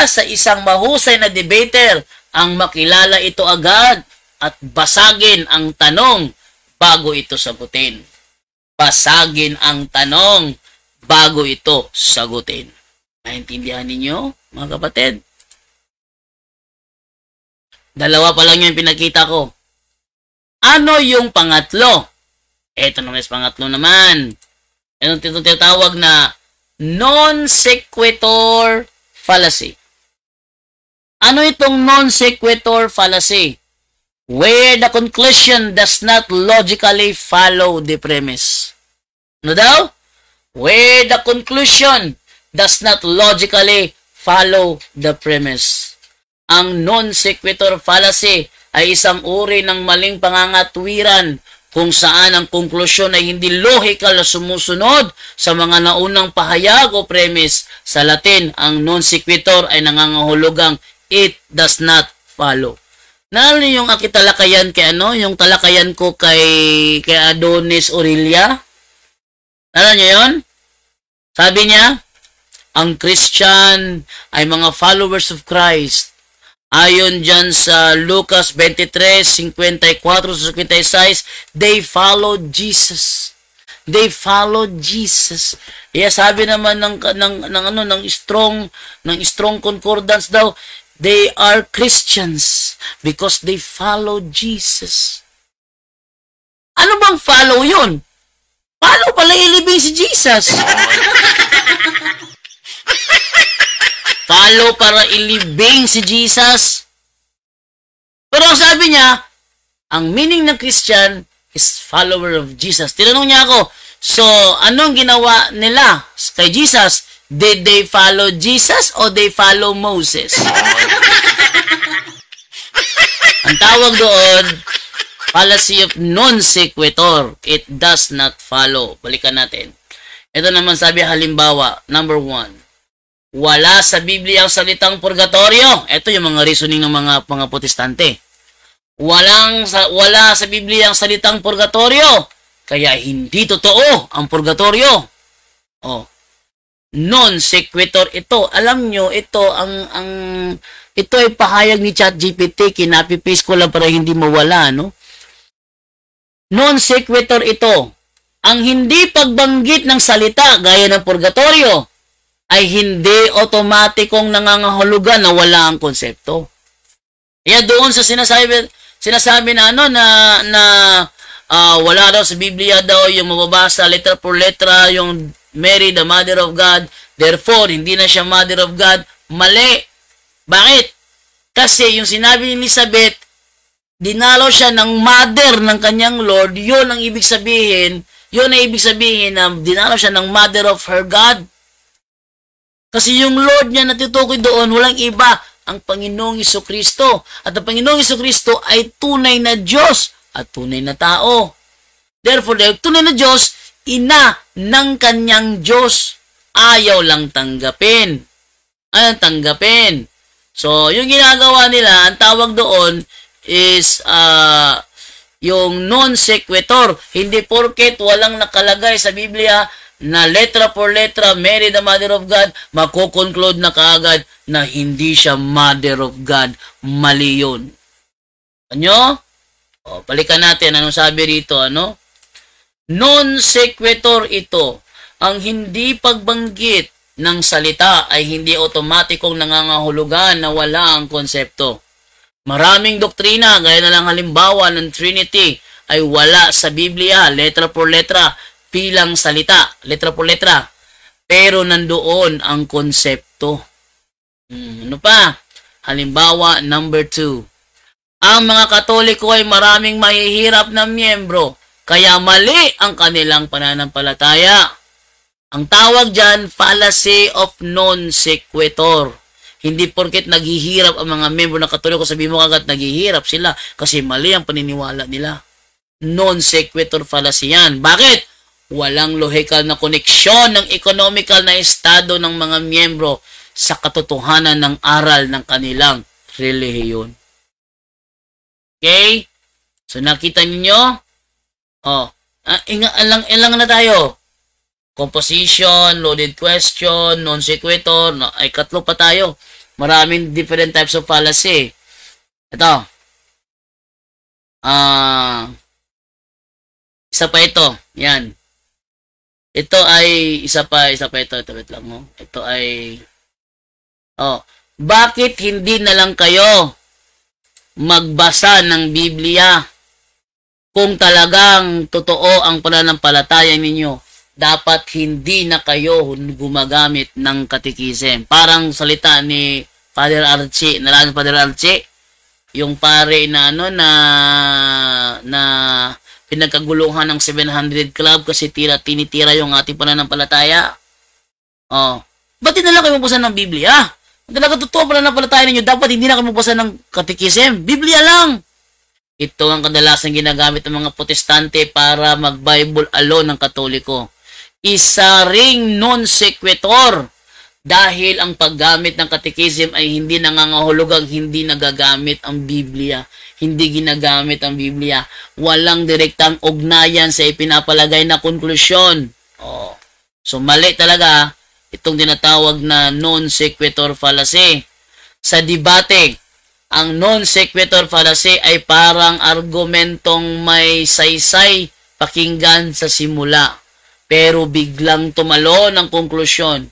sa isang mahusay na debater ang makilala ito agad at basagin ang tanong bago ito sagutin. Basagin ang tanong bago ito sagutin. Maintindihan ninyo, mga kapatid? Dalawa pa lang yung pinakita ko. Ano yung pangatlo? Eto naman yung pangatlo naman. Ano tinatawag na non sequitur fallacy. Ano itong non sequitur fallacy? Where the conclusion does not logically follow the premise. Ano daw? Where the conclusion does not logically follow the premise. Ang non sequitur fallacy ay isang uri ng maling pangangatwiran kung saan ang konklusyon ay hindi logical na sumusunod sa mga naunang pahayag o premise. Sa Latin, ang non sequitur ay nangangahulugang it does not follow. Nalo yung talakayan kay yung talakayan ko kay Adonis Aurelia? Alam niyo yon? Sabi niya, ang Christian ay mga followers of Christ. Ayon dyan sa Lucas 23:54-56, they followed Jesus. They followed Jesus. Kaya sabi naman ng strong concordance daw, they are Christians because they follow Jesus. Ano bang follow yun? Paano pala ilibing si Jesus? Follow para ilibing si Jesus. Pero sabi niya, ang meaning ng Christian is follower of Jesus. Tinanong niya ako, so anong ginawa nila kay Jesus? Did they follow Jesus or they follow Moses? Ang tawag doon, fallacy of non sequitur. It does not follow. Balikan natin. Ito naman sabi, halimbawa, number 1. Wala sa Biblia ang salitang purgatorio. Ito yung mga reasoning ng mga protestante. Wala sa Biblia ang salitang purgatorio. Kaya hindi totoo ang purgatorio. Oh. Non sequitur ito. Alam nyo, ito ito ay pahayag ni ChatGPT. Kinapi-paste ko lang para hindi mawala, no? Non sequitur ito. Ang hindi pagbanggit ng salita gaya ng purgatorio ay hindi otomatikong nangangahulugan na wala ang konsepto. Kaya doon sa sinasabi na wala daw sa Biblia daw yung mababasa letra por letra yung Mary, the Mother of God, therefore hindi na siya Mother of God. Mali. Bakit? Kasi yung sinabi ni Elizabeth, dinalo siya ng mother ng kanyang Lord, yun ang ibig sabihin na dinalo siya ng mother of her God. Kasi yung Lord niya natutukoy doon, walang iba, ang Panginoong Jesucristo. At ang Panginoong Jesucristo ay tunay na Diyos at tunay na tao. Therefore, dahil tunay na Diyos, ina ng kanyang Diyos. Ayaw lang tanggapin. Ayaw tanggapin. So, yung ginagawa nila, ang tawag doon is yung non sequitur. Hindi porket walang nakalagay sa Biblia na letra por letra, Mary the Mother of God, makukonclude na kaagad na hindi siya Mother of God. Mali yun. Ano? O, balikan natin. Anong sabi rito? Ano? Non sequitur ito. Ang hindi pagbanggit ng salita ay hindi otomatikong nangangahulugan na wala ang konsepto. Maraming doktrina, gaya na lang halimbawa ng Trinity, ay wala sa Biblia, letra por letra, bilang salita, letra por letra. Pero nandoon ang konsepto. Ano pa? Halimbawa, number 2. Ang mga Katoliko ay maraming mahihirap na miyembro, kaya mali ang kanilang pananampalataya. Ang tawag dyan, fallacy of non sequitur. Hindi porket naghihirap ang mga miyembro ng Katoliko, sabihin mo agad naghihirap sila kasi mali ang paniniwala nila. Non sequitur fallacy yan. Bakit? Walang logical na koneksyon ng economical na estado ng mga miyembro sa katotohanan ng aral ng kanilang relihiyon. Okay? So nakita ninyo? Oh, ilang na tayo. Composition, loaded question, non sequitur, ay 3 pa tayo. Maraming different types of fallacy. Ito. Isa pa ito. Yan. Ito ay isa pa ito. Wait lang mo. Ito ay bakit hindi na lang kayo magbasa ng Biblia kung talagang totoo ang pananampalataya ninyo? dapat hindi na kayo gumagamit ng katekism. Parang salita ni Father Archie, nalala ni Father Archie, yung pare na na pinagkaguluhan ng 700 Club kasi tinitira yung ating pananampalataya. Oh, ba't hindi na kayo magbasa ng Biblia? Talaga totoo pananampalataya ninyo, dapat hindi na kayo magbasa ng katekism. Biblia lang. Ito ang kadalasan ginagamit ng mga protestante para mag-Bible alone ng Katoliko. Isa ring non sequitur dahil ang paggamit ng katekism ay hindi nangangahulugang hindi nagagamit ang Biblia. Hindi ginagamit ang Biblia. Walang direktang ugnayan sa ipinapalagay na konklusyon. Oh. So mali talaga itong tinatawag na non sequitur fallacy. Sa debate, ang non sequitur fallacy ay parang argumentong may saysay pakinggan sa simula, pero biglang tumalo ng konklusyon.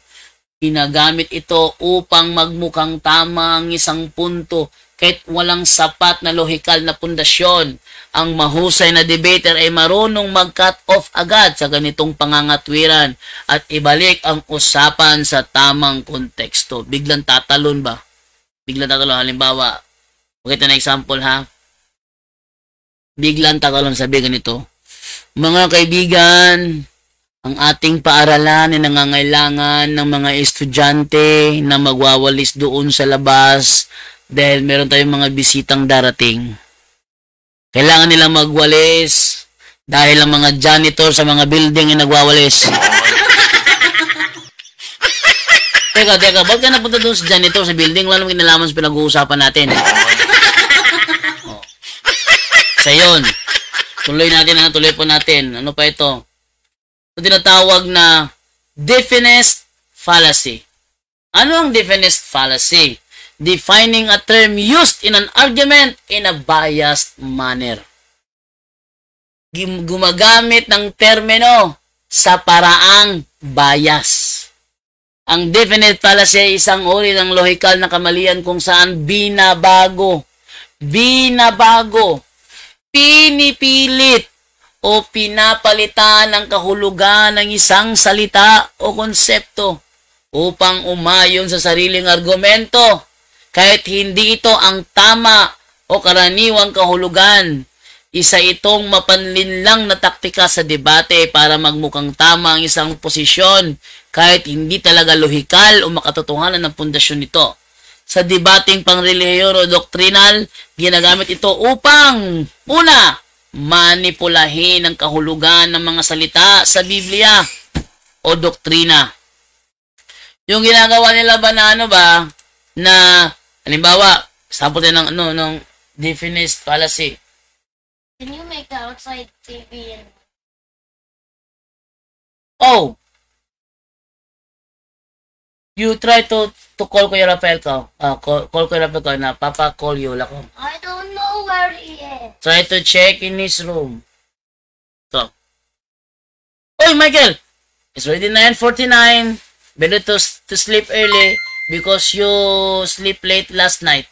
Ginagamit ito upang magmukhang tama ang isang punto kahit walang sapat na lohikal na pundasyon. Ang mahusay na debater ay marunong mag-cut off agad sa ganitong pangangatwiran at ibalik ang usapan sa tamang konteksto. Biglang tatalon ba? Biglang tatalon. Halimbawa, pakita na example ha. Biglang tatalon, sabi ganito. Mga kaibigan, ang ating paaralan ay nangangailangan ng mga estudyante na magwawalis doon sa labas dahil meron tayong mga bisitang darating. Kailangan nilang magwalis dahil ang mga janitor sa mga building ay nagwawalis. Teka, ba't ka napunta doon sa janitor sa building? Wala namang kinalaman sa pinag-uusapan natin. Oh. Sa yun, tuloy po natin. Ano pa ito? Ito tinatawag na definite fallacy. Ano ang definite fallacy? Defining a term used in an argument in a biased manner. Gumagamit ng termino sa paraang bias. Ang definite fallacy ay isang uri ng lohikal na kamalian kung saan binabago, pinipilit, o pinapalitan ang kahulugan ng isang salita o konsepto upang umayon sa sariling argumento kahit hindi ito ang tama o karaniwang kahulugan. Isa itong mapanlinlang na taktika sa debate para magmukhang tama ang isang posisyon kahit hindi talaga lohikal o makatotohanan ng pundasyon nito. Sa debating pangrelihiyon o doktrinal, ginagamit ito upang, una, manipulahin ang kahulugan ng mga salita sa Biblia o doktrina. Yung ginagawa nila ba na na halimbawa, sample tayo ng definite fallacy. Can you make the outside TV and Oh, you try to call Kuya Rafael ko. Call Kuya Rafael ko na papa-call you lang ko. I don't know where he is. Try to check in his room. So. Oy, Michael! It's already 9:49. Better to sleep early because you sleep late last night.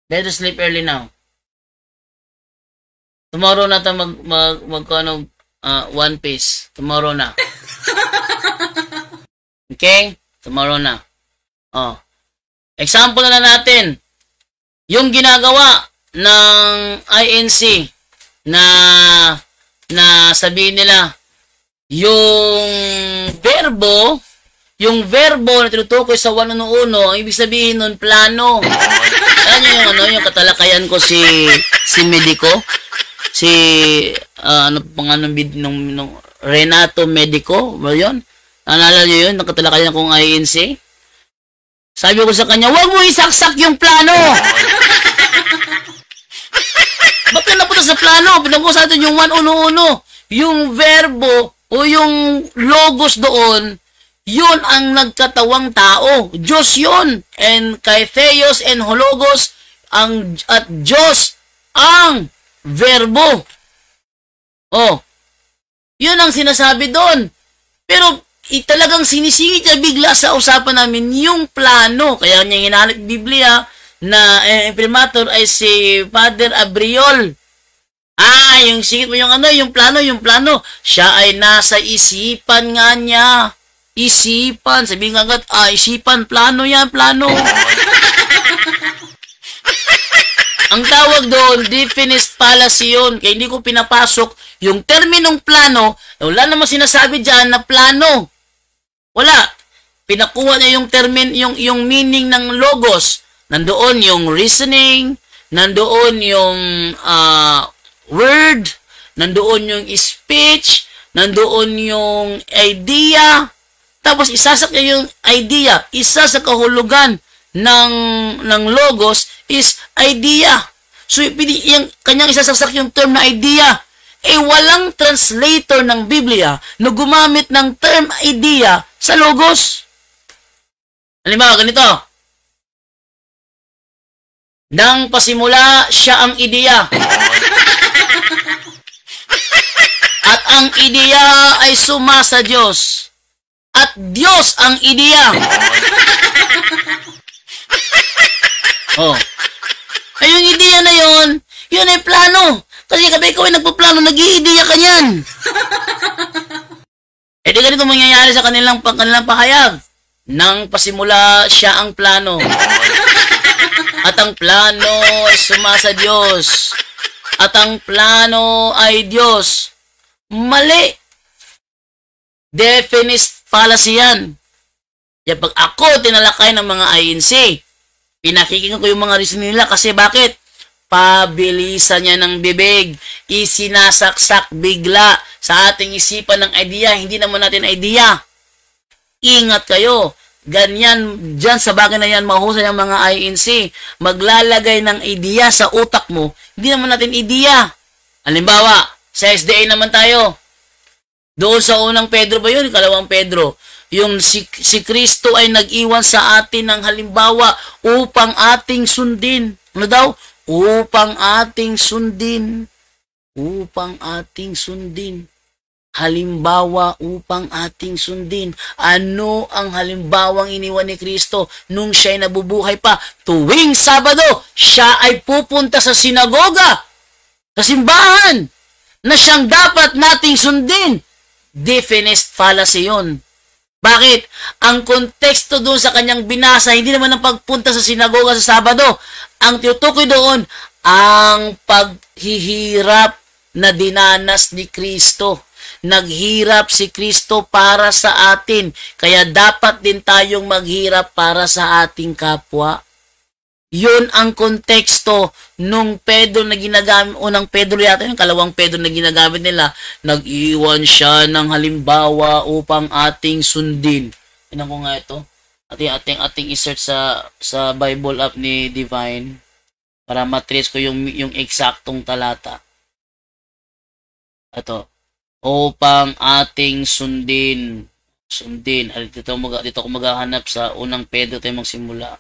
Better sleep early now. Tomorrow na ito One Piece. Tomorrow na. Okay? Tomorrow na. Oh. Example na natin. Yung ginagawa ng INC na sabihin nila yung verbo na tinutukoy sa 111, ang ibig sabihin nun plano. Kaya yung katalakayan ko si Medico, nung Renato Medico, ba yun? Naalala niyo yun, nakatalakayan kong INC? Sabi ko sa kanya, huwag mo isaksak yung plano! Ba't ka napunta sa plano? Pinag-usapan natin yung 111. Yung verbo o yung logos doon, yun ang nagkatawang tao. Diyos yun. And kay Theos and Hologos, at Diyos ang verbo. Oh, yun ang sinasabi doon. Pero talagang sinisingit niya bigla sa usapan namin yung plano. Kaya niya hinahanap Biblia na imprimatur ay si Father Abriol. Yung singit mo yung yung plano. Siya ay nasa isipan nga niya. Isipan. Sabihin nga agad, isipan, plano yan, plano. Ang tawag doon, definite fallacy yun. Kaya hindi ko pinapasok yung terminong plano. Wala namang sinasabi dyan na plano. Wala. Pinakuha niya yung meaning ng logos. Nandoon yung reasoning, nandoon yung word, nandoon yung speech, nandoon yung idea. Tapos isasak niya yung idea. Isa sa kahulugan ng logos is idea. So, yung kanyang isasak yung term na idea. Walang translator ng Biblia na gumamit ng term idea sa logos. Halimbawa, ganito. Nang pasimula, siya ang ideya. At ang ideya ay sumasa Diyos. At Diyos ang ideya. Yung ideya na yun ay plano. Kasi kapag ikaw ay nagpaplano, nag-i-ideya ka niyan. Di ganito mangyayari sa kanilang pahayag. Nang pasimula, siya ang plano. At ang plano ay sumasa Diyos. At ang plano ay Diyos. Mali. Definite fallacy yan. Kaya pag ako tinalakay ng mga INC, pinakikinggan ko yung mga reason nila kasi bakit? Pabilisan niya ng bibig. Isinasaksak bigla sa ating isipan ng idea. Hindi naman natin idea. Ingat kayo. Ganyan, dyan sa bagay na yan, mahusay ang mga INC. Maglalagay ng idea sa utak mo. Hindi naman natin idea. Halimbawa, sa SDA naman tayo. Doon sa unang Pedro ba yun? Ikalawang Pedro. Yung si Kristo ay nag-iwan sa atin ng halimbawa upang ating sundin. Ano daw? Upang ating sundin. Upang ating sundin. Halimbawa upang ating sundin. Ano ang halimbawang iniwan ni Kristo nung siya'y nabubuhay pa? Tuwing Sabado, siya ay pupunta sa sinagoga, sa simbahan, na siyang dapat nating sundin. Definite fallacy yun. Bakit? Ang konteksto doon sa kanyang binasa, hindi naman ang pagpunta sa sinagoga sa Sabado. Ang tinutukoy doon, ang paghihirap na dinanas ni Kristo. Naghirap si Kristo para sa atin. Kaya dapat din tayong maghirap para sa ating kapwa. Yun ang konteksto nung Pedro na ginagamit, unang Pedro yata, yung kalawang Pedro na ginagamit nila, nag-iwan siya ng halimbawa upang ating sundin. Tingnan ko nga ito. Ating i-search sa Bible app ni Divine para matrace ko yung eksaktong talata. Ito. Upang ating sundin. Dito ako maghahanap sa unang Pedro tayo magsimula.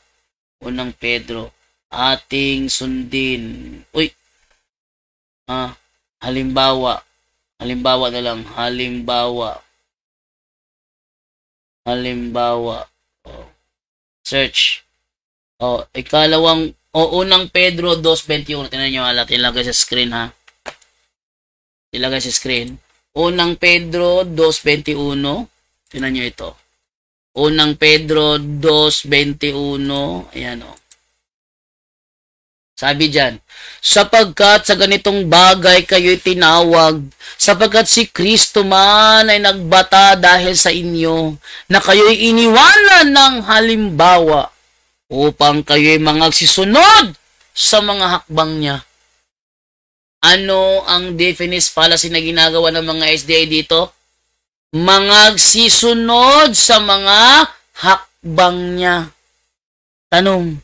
Unang Pedro. Ating sundin. Halimbawa. Halimbawa na lang. Halimbawa. Search. Unang Pedro 2:21. Tingnan nyo, ilagay sa screen ha. Ilagay sa screen. Unang Pedro 2:21. Tingnan nyo ito. Unang Pedro 2:21. Ayan o. Sabi dyan, sapagkat sa ganitong bagay kayo'y tinawag, sapagkat si Kristo man ay nagbata dahil sa inyo, na kayo'y iniwanan ng halimbawa, upang kayo'y mangagsisunod sa mga hakbang niya. Ano ang definite fallacy na ginagawa ng mga SDA dito? Mangagsisunod sa mga hakbang niya. Tanong,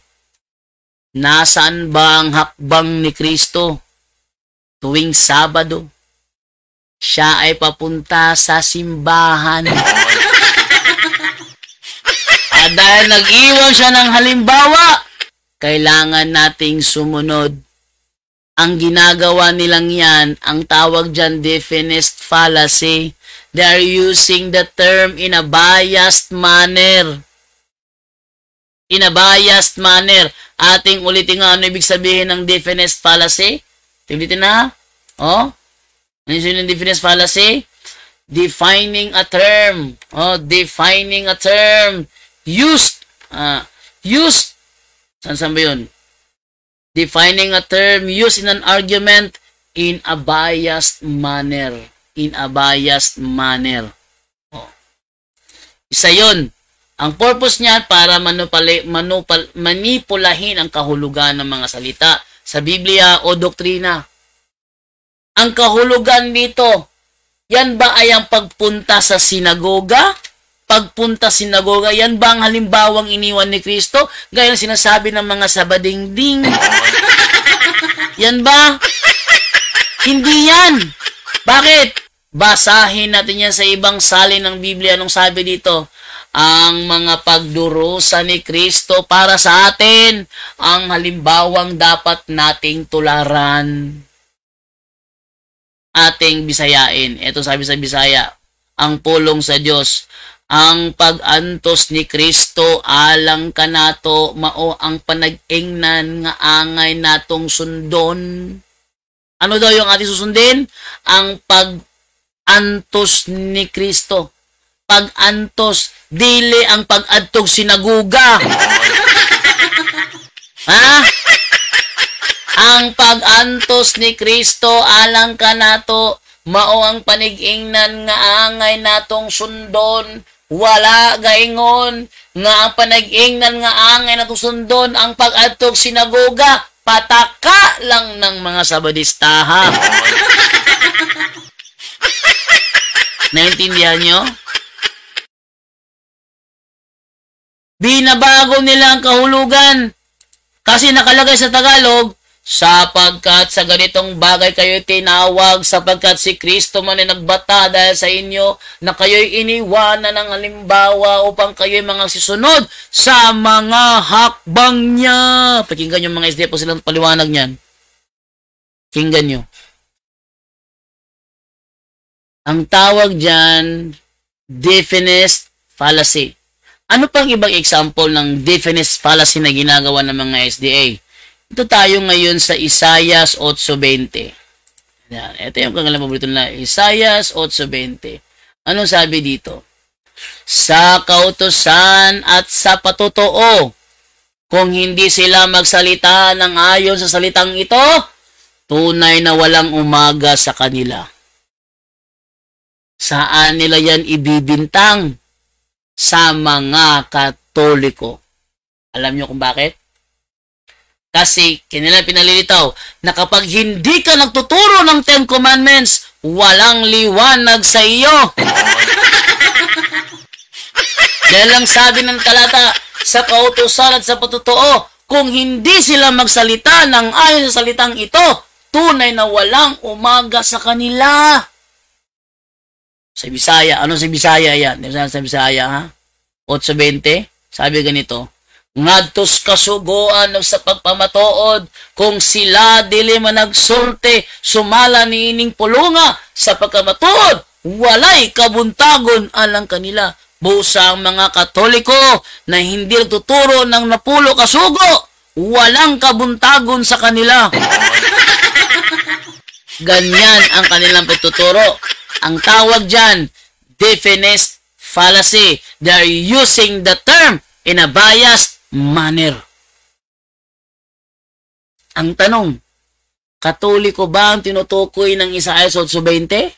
nasaan ba ang hakbang ni Kristo? Tuwing Sabado, siya ay papunta sa simbahan. At dahil nag-iwan siya ng halimbawa, kailangan nating sumunod. Ang ginagawa nilang yan, ang tawag dyan definite fallacy. They are using the term in a biased manner. In a biased manner. Ating ulitin nga ano ibig sabihin ng definite fallacy. Ulitin na. Oh, ano yung definite fallacy? Defining a term. Oh, defining a term. Used. Used. Saan ba yun? Defining a term used in an argument in a biased manner. In a biased manner. Oh. Isa yun. Ang purpose niyan para manipulahin ang kahulugan ng mga salita sa Biblia o doktrina. Ang kahulugan dito, yan ba ay ang pagpunta sa sinagoga? Pagpunta sa sinagoga, yan ba ang halimbawang iniwan ni Kristo? Gaya ng sinasabi ng mga sabadingding. Yan ba? Hindi yan. Bakit? Basahin natin yan sa ibang salin ng Biblia. Anong sabi dito? Ang mga pagdurusa ni Kristo para sa atin, ang halimbawang dapat nating tularan. Ating bisayain. Ito sabi sa Bisaya, ang pulong sa Diyos, ang pag-antos ni Kristo alang kanato mao ang panag-ingnan nga angay natong sundon. Ano daw yung ating susundin? Ang pag-antos ni Kristo. Pag-antos, dili ang pag-adtog sinaguga. Ha? Ang pag-antos ni Kristo alang kanato mao ang panag-ingnan nga angay natong sundon. Wala gaingon nga ang panag-ingnan nga angay natong sundon ang pag-adtog sinagoga. Pataka lang ng mga sabadistaha. Naintindihan nyo? Binabago nila ang kahulugan. Kasi nakalagay sa Tagalog, sapagkat sa ganitong bagay kayo tinawag, sapagkat si Kristo man ay nagbata dahil sa inyo na kayo'y iniwanan ng halimbawa upang kayo'y mga sisunod sa mga hakbang niya. Pakinggan nyo mga SD po silang paliwanag niyan. Pakinggan nyo. Ang tawag dyan, definite fallacy. Ano pang ibang example ng definite fallacy na ginagawa ng mga SDA? Ito tayo ngayon sa Isaiah 8:20. Yan. Ito yung kanilang paborito nila. Isaiah 8:20. Anong sabi dito? Sa kautusan at sa patotoo, kung hindi sila magsalita ng ayon sa salitang ito, tunay na walang umaga sa kanila. Saan nila yan ibibintang? Sa mga Katoliko. Alam nyo kung bakit? Kasi kanilang pinalilitaw na kapag hindi ka nagtuturo ng Ten Commandments, walang liwanag sa iyo. Dahil lang sabi ng talata, sa kautusan at sa patotoo, kung hindi sila magsalita ng ayon sa salitang ito, tunay na walang umaga sa kanila. Sa Bisaya, ano sa Bisaya yan? Sa Bisaya, ha? 8:20, sabi ganito, ngadtos kasugoan sa pagpamatuod, kung sila dili man nagsulti, sumala ni ining pulunga, sa pagkamatuod, walay kabuntagon alang kanila. Busang mga Katoliko na hindi nagtuturo ng napulo kasugo, walang kabuntagon sa kanila. Ganyan ang kanilang pagtuturo. Ang tawag dyan, definite fallacy. They are using the term in a biased manner. Ang tanong, Katoliko ba ang tinutukoy ng Isaiah 8:20?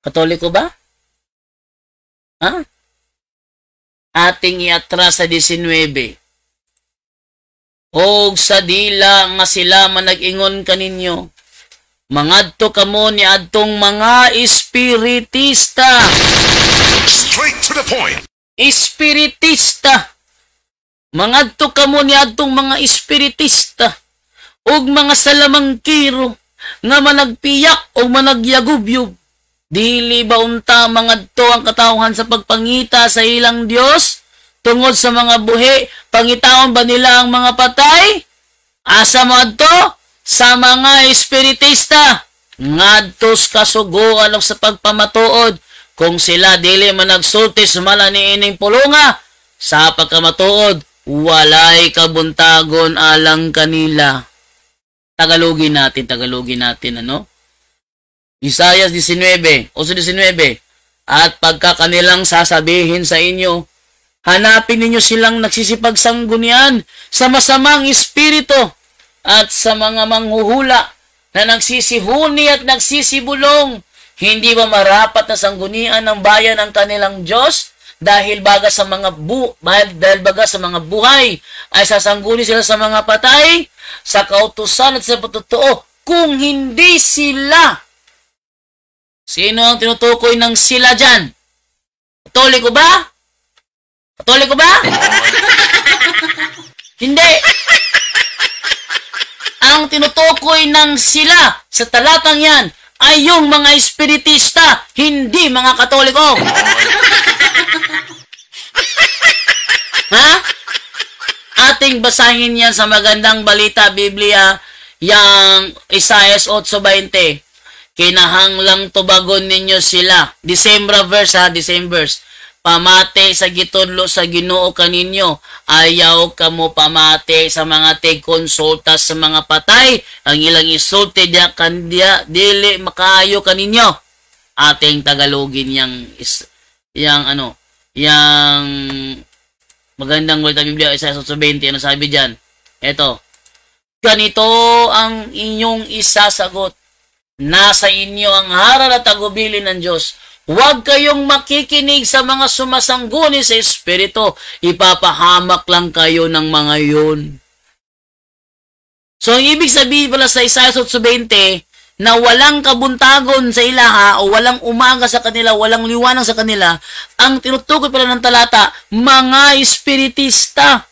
Katoliko ba? Ha? Ating iatras sa 19. Og sa dila nga sila manag-ingon kaninyo, mangadto kamo ni adtong mga espiritista. Straight to the point. Espiritista. Mangadto kamo ni adtong mga espiritista ug mga salamangkiro nga managpiyak o managyagubyog. Dili ba unta mangadto ang katawhan sa pagpangita sa ilang Dios tungod sa mga buhi? Pangitaon ba nila ang mga patay? Asa mo adto? Sa mga espiritista, ngadtos kasuguan og sa pagpamatuod, kung sila dili man nagsulti sumala ni ining pulunga, sa pagkamatuod, walay kabuntagon alang kanila. Tagalogin natin, ano? Isaiah 19, 19. At pagka kanilang sasabihin sa inyo, hanapin ninyo silang nagsisipagsanggunian sa masamang espiritu at sa mga manghuhula na nagsisihuni at nagsisibulong. Hindi ba marapat na sanggunian ng bayan ng kanilang Diyos? Dahil baga sa mga buhay ay sasangguni sila sa mga patay, sa kautusan at sa patutuo. Kung hindi sila, sino ang tinutukoy ng sila dyan? Katoliko ba? Katoliko ba? Hindi. Ang tinutukoy ng sila sa talatang yan ay yung mga espiritista, hindi mga Katoliko. Ha? Ating basahin yan sa magandang balita, Biblia, yang Isaiah 8:20. Kinahanglang tubagon ninyo sila. December verse ha, December. Pamate sa gitudlo sa Ginoo kaninyo. Ayaw kamo pamate sa mga tig-konsultas sa mga patay. Ang ilang isulti dia kandia dili makaayo kaninyo. Ating Tagalogin yang magandang balita Biblia, Isaiah 8:20. Ano sabi diyan? Eto. Ganito ang inyong isasagot. Nasa inyo ang haral at tagubilin ng Diyos. Huwag kayong makikinig sa mga sumasangguni sa Espiritu. Ipapahamak lang kayo ng mga yun. So, ang ibig sabihin pala sa Isaiah 8:20 na walang kabuntagon sa ilaha o walang umaga sa kanila, walang liwanag sa kanila, ang tinutukoy pala ng talata, mga espiritista.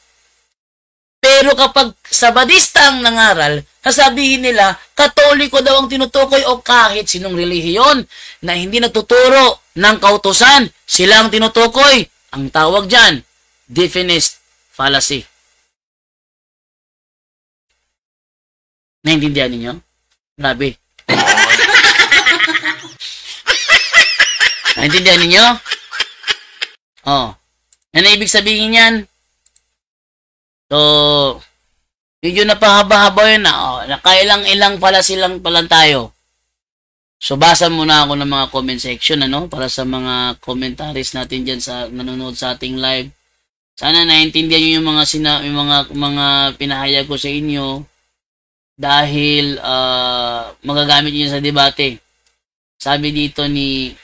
Pero kapag sabadista ang nangaral, sasabihin nila, Katoliko daw ang tinutukoy o kahit sinong relihiyon na hindi nagtuturo ng kautusan, sila ang tinutukoy. Ang tawag dyan, definite fallacy. Naintindihan ninyo? Grabe. Naintindihan ninyo? Oh. Ano ibig sabihin yan? So, medyo napahaba-haba yun na. Oh, nakailang-ilang pala silang palang tayo. So, basa muna ako ng mga comment section, ano? Para sa mga commentaries natin dyan sa nanonood sa ating live. Sana naintindihan nyo yung mga pinahayag ko sa inyo dahil magagamit nyo sa debate. Sabi dito ni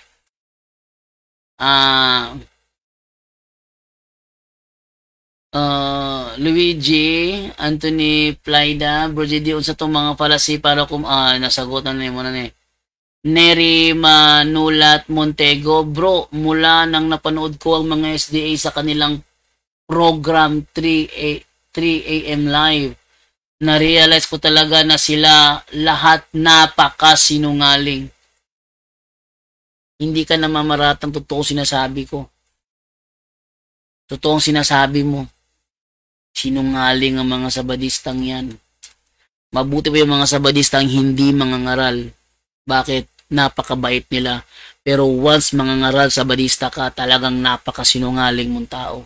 Luigi, Anthony Plaida, Brogidio, sa itong mga palasi para nasagutan na muna ni Neri Manulat Montego. Bro, mula nang napanood ko ang mga SDA sa kanilang program 3 AM live, na-realize ko talaga na sila lahat napakasinungaling. Hindi ka na mamaratang totoo sinasabi ko. Totoong sinasabi mo. Sinungaling ang mga sabadistang yan. Mabuti pa yung mga sabadistang hindi mangangaral. Bakit? Napakabait nila. Pero once mangangaral sabadista ka, talagang napakasinungaling mong tao.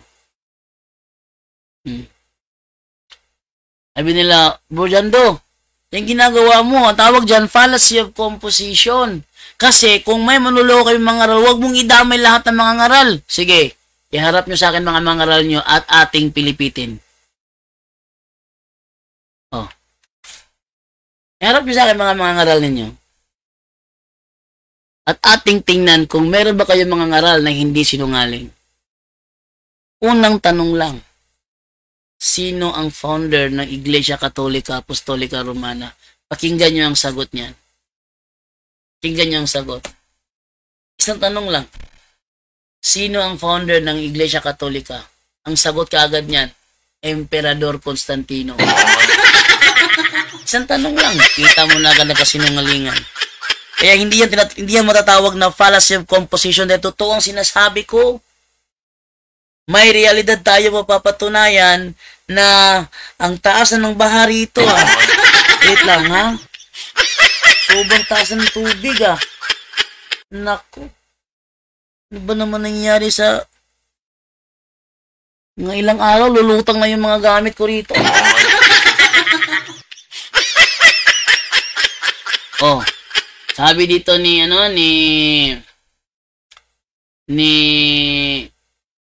Sabi nila, Bro Jando, yung ginagawa mo, ang tawag dyan, fallacy of composition. Kasi kung may manluloko kayong mangaral, huwag mong idamay lahat ng mga ngaral. Sige, iharap nyo sa akin mga mangaral nyo at ating pilipitin. Oh. Iharap nyo sa akin mga ngaral ninyo. At ating tingnan kung meron ba kayong mga ngaral na hindi sinungaling. Unang tanong lang. Sino ang founder ng Iglesia Katolika Apostolika Romana? Pakinggan nyo ang sagot niyan. Pakinggan nyo ang sagot. Isang tanong lang. Sino ang founder ng Iglesia Katolika? Ang sagot kaagad niyan, Emperador Constantino. Isang tanong lang. Kita mo na agad na kasinungalingan. Kaya hindi yan matatawag na fallacy of composition dahil totoo ang sinasabi ko. May realidad tayo mapapatunayan na ang taas na ng baha rito. Wait lang ha. Sobrang taas ng tubig Naku. Ano ba naman nangyayari sa mga ilang araw, lulutang na yung mga gamit ko rito. Oh. Sabi dito ni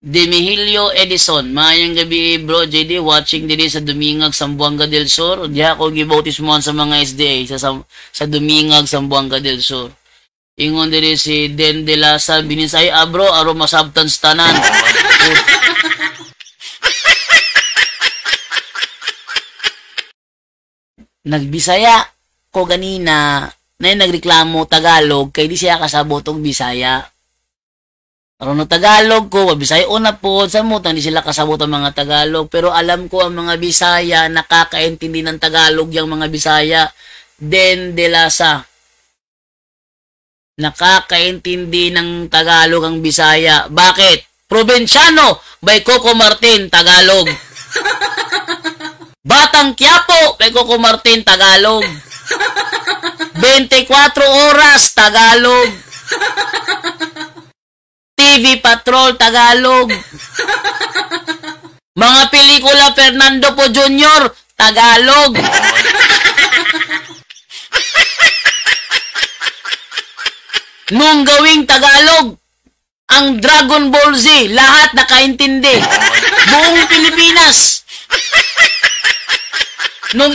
Demihilio Edison, maayong gabi bro JD, watching diri sa Dumingag, Zamboanga del Sur. Di ako gibautismohan sa mga SDA sa Dumingag, Zamboanga del Sur. Ingon diri si Den de la Sal binisay bro, aro masabtan sa tanan. Nagbisaya ko ganina na nagreklamo Tagalog kay di siya kasabot og Bisaya. Aron Tagalog ko, Bisaya una po, sa mo di sila kasabot ang mga Tagalog, pero alam ko ang mga Bisaya nakakaintindi ng Tagalog yung mga Bisaya. Den de la Sa. Nakakaintindi ng Tagalog ang Bisaya. Bakit? Provinciano by Coco Martin, Tagalog. Batang Quiapo by Coco Martin, Tagalog. 24 oras, Tagalog. TV Patrol, Tagalog. Mga pelikula Fernando Po Jr., Tagalog. Nung gawing Tagalog, ang Dragon Ball Z, lahat nakaintindi. Buong Pilipinas. Nung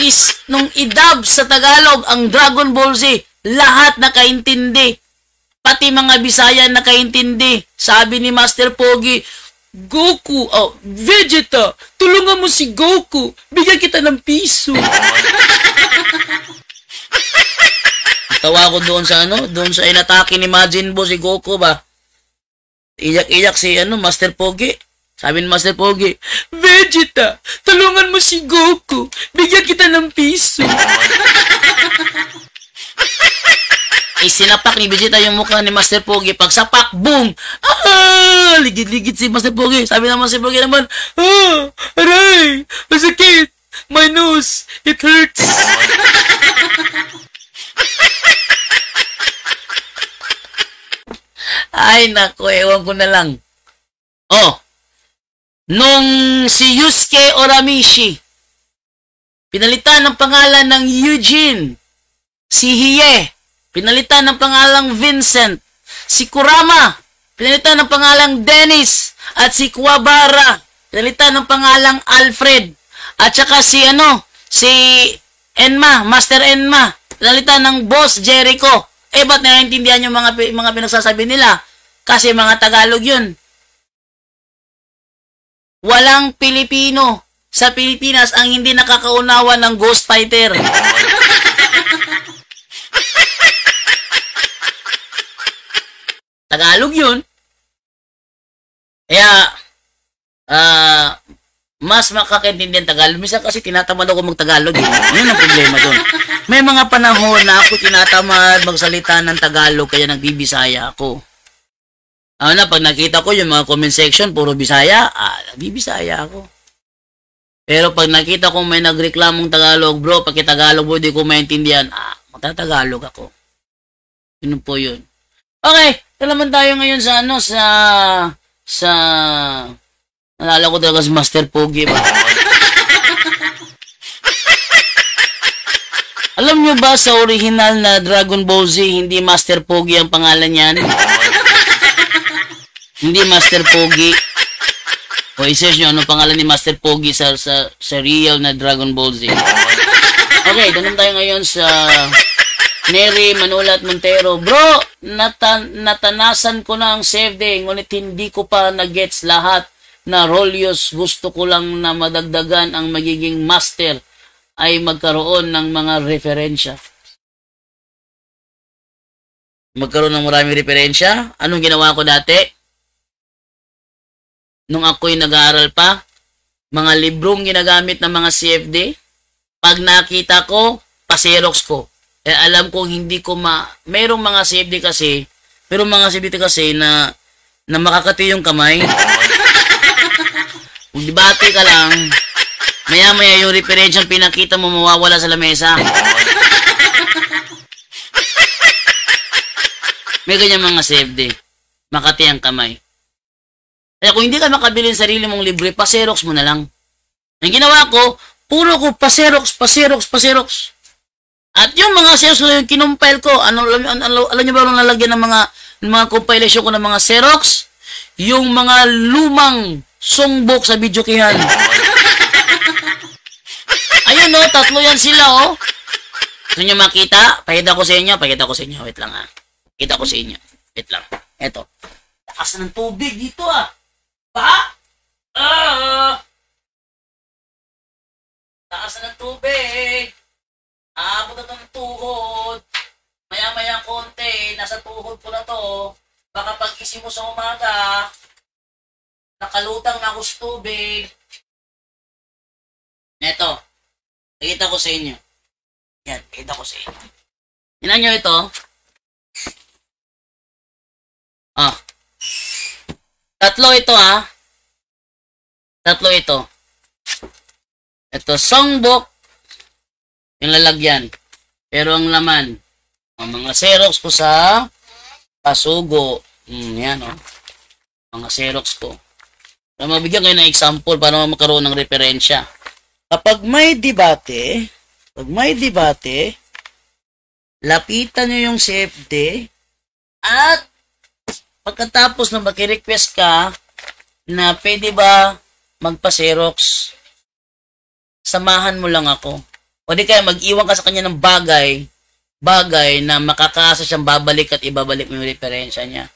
idub sa Tagalog ang Dragon Ball Z, lahat nakaintindi. Pati mga Bisaya nakaintindi. Sabi ni Master Pogi, Goku, Vegeta, tulungan mo si Goku. Bigyan kita ng piso. Tawa ko doon sa inatake ni Majin Buu si Goku ba. Iyak-iyak si Master Pogi. Sabi ni Master Pogi, Vegeta, tulungan mo si Goku. Bigyan kita ng piso. Sinapak ni Vegeta yung mukha ni Master Pogi. Pagsapak, boom! Ligid-ligid si Master Pogi. Sabi naman si Pogi naman, aray! Masakit! My nose! It hurts! Ay, naku, ewan ko na lang. Nung si Yusuke Oramishi, pinalitan ng pangalan ng Eugene, si Hiye, pinalitan ng pangalang Vincent, si Kurama, pinalitan ng pangalang Dennis, at si Kuwabara, pinalitan ng pangalang Alfred, at saka si Enma, Master Enma, pinalitan ng Boss Jericho. Ba't naiintindihan yung mga pinagsasabi nila? Kasi mga Tagalog yun. Walang Pilipino sa Pilipinas ang hindi nakakaunawa ng Ghost Fighter. Tagalog yun. Kaya, mas makakaintindihan Tagalog. Minsan kasi tinatamad ako mag-Tagalog. Yun ang problema doon. May mga panahon na ako tinatamad magsalita ng Tagalog kaya nagbibisaya ako. Pag nakita ko yung mga comment section, puro Bisaya, nagbibisaya ako. Pero pag nakita ko may nagreklamong Tagalog, bro, pag Tagalog mo, di ko maintindihan, magtatagalog ako. Yun po yun. Okay, naman tayo ngayon sa nalala ko talaga si Master Pogi ba? Alam nyo ba sa original na Dragon Ball Z, hindi Master Pogi ang pangalan niyan? Hindi Master Pogi. O i-search nyo anong pangalan ni Master Pogi sa real na Dragon Ball Z. Okay, tanong tayo ngayon sa Neri Manulat Montero. Bro, natanasan ko na ang save day, ngunit hindi ko pa na-gets lahat na Rolios. Gusto ko lang na madagdagan ang magiging master ay magkaroon ng mga referensya. Magkaroon ng maraming referensya? Anong ginawa ko dati? Nung ako'y nag-aaral pa, mga librong ginagamit ng mga CFD, pag nakita ko, pa-xerox ko. Alam kong hindi ko mayroong mga CFD kasi, na makakati yung kamay. Kung debate ka lang, maya-maya yung referensyang pinakita mo mawawala sa lamesa. May ganyan mga CFD. Makati ang kamay. Kaya kung hindi ka makabili ng sarili mong libre, pa-xerox mo na lang. Ang ginawa ko, puro ko pa-xerox. At yung mga Xerox ko yung kinumpile ko, alam niyo ba anong lalagyan ng mga compilation ko ng mga Xerox? Yung mga lumang songbook sa videokihan. Ayun no, tatlo yan sila oh. Gusto nyo makita? Pakita ko sa inyo. Wait lang ah. Pakita ko sa inyo. Wait lang. Eto. Taas ng tubig dito ah. Ba? Taas ng tubig. Abot na ng tuhod. Maya-maya konti. Nasa tuhod ko na to. Baka pag-isip mo sa umaga, nakalutang na ako sa tubig. Eto. Pakita ko sa inyo. Yan, pakita ko sa inyo. Tingnan nyo ito. Tatlo ito ah. Tatlo ito. Ito, songbook. Yung lalagyan. Pero ang laman, ang mga Xerox ko sa pasugo. Yan oh. Mga Xerox ko. So, mabigyan kayo ng example para magkaroon ng referensya. Kapag may debate, lapitan nyo yung CFD at pagkatapos na maki-request ka na pwede ba magpa-Xerox, samahan mo lang ako. O di kaya mag-iwan ka sa kanya ng bagay na makakaasa siyang babalik at ibabalik mo yung referensya niya.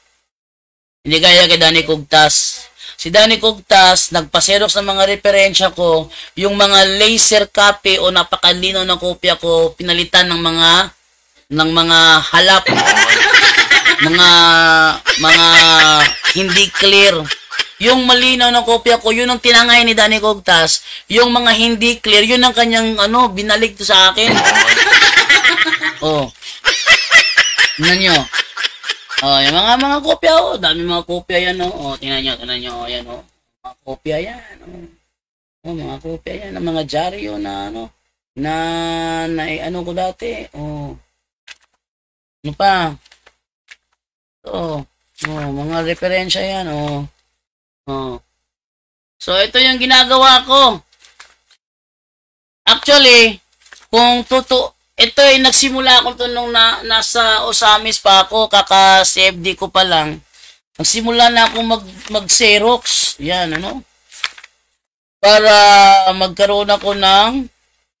Hindi kaya kay Danny Cugtas. Si Danny Cugtas, nagpa-Xerox ng mga referensya ko, yung mga laser copy o napakalino na kopya ko, pinalitan ng mga halap, mga hindi clear. Yung malinaw na kopya ko, yun ang tinangay ni Danny Cugtas. Yung mga hindi clear, yun ang kanyang binalik to sa akin. Oh. Tingnan nyo. Oh, yung mga kopya oh, dami mga kopya yan oh. Oh, tingnan nyo, oh, yan oh. Mga kopya yan oh. Oh, mga kopya yan ng mga dyaryo na na ko dati. Oh. Ano pa? Oh, mga referensya yan oh. Oh. So ito yung ginagawa ko. Actually, kung ito ay nagsimula ako nung nasa Osamis pa ako, kaka-CFD ko pa lang. Nagsimula na ako mag-Xerox. Yan, para magkaroon ako ng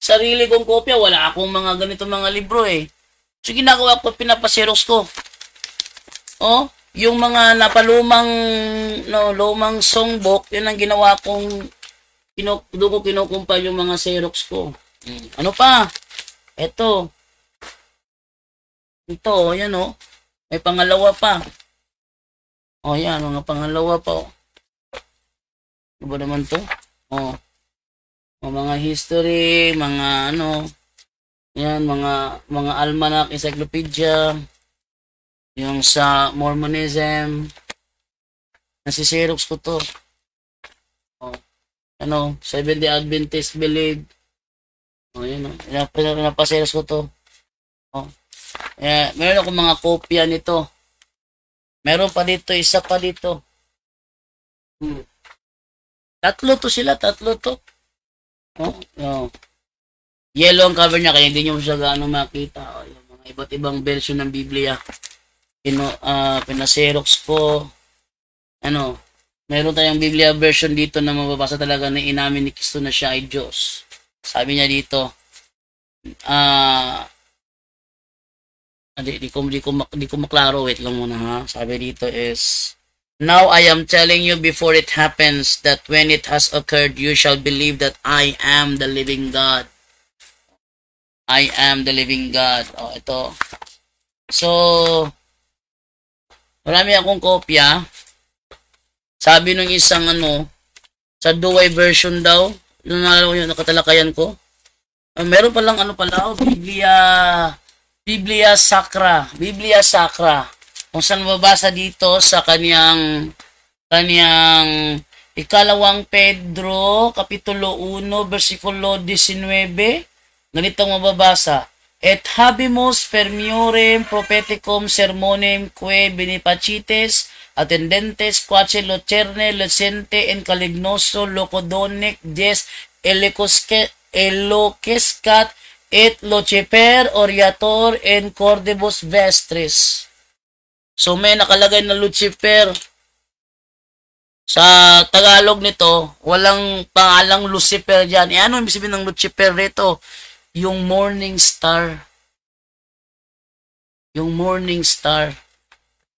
sarili kong kopya. Wala akong mga ganito mga libro eh. So, ginagawa ko, pinapa-Xerox ko. Oh, yung mga lumang songbook, yun ang ginawa kong, doon ko kinukumpal yung mga Xerox ko. Ano pa? Ito, yan o. May pangalawa pa. O, yan, mga pangalawa pa o. Ano ba naman to? O, mga history, mga yan, mga almanac, encyclopedia, yung sa Mormonism, nasi-Xerox ko to. O, Seventh-day Adventist believe. O, yun o. Napaseros ko to. O. Meron ako mga kopya nito. Meron pa dito, isa pa dito. Tatlo to. O. Yellow ang cover niya, kaya hindi nyo siya gaano makita. O, yung mga iba't ibang version ng Biblia. Pinaserox ko. Meron tayong Biblia version dito na mababasa talaga na inamin ni Kristo na siya ay Diyos. Sabi niya dito, di ko maklaro, wait lang muna ha. Sabi dito is, now I am telling you before it happens that when it has occurred, you shall believe that I am the living God. I am the living God. Oh, ito. So, marami akong kopya. Sabi nung isang sa Duway version daw, yung nakatalakayan ko. Meron palang Biblia Sacra. Kung saan mababasa dito sa kanyang ikalawang Pedro, Kapitulo 1, versikulo 19. Ganitong mababasa. Et habemus fermiorem propheticum sermonem que benefacites attendentes quace locerne lucente en calignoso locodonic des elocescat et Lucifer, Oriator, and Cordibus Vestris. So may nakalagay na Lucifer. Sa Tagalog nito, walang pangalang Lucifer dyan. Ano ibig sabihin ng Lucifer rito? Yung morning star. Yung morning star.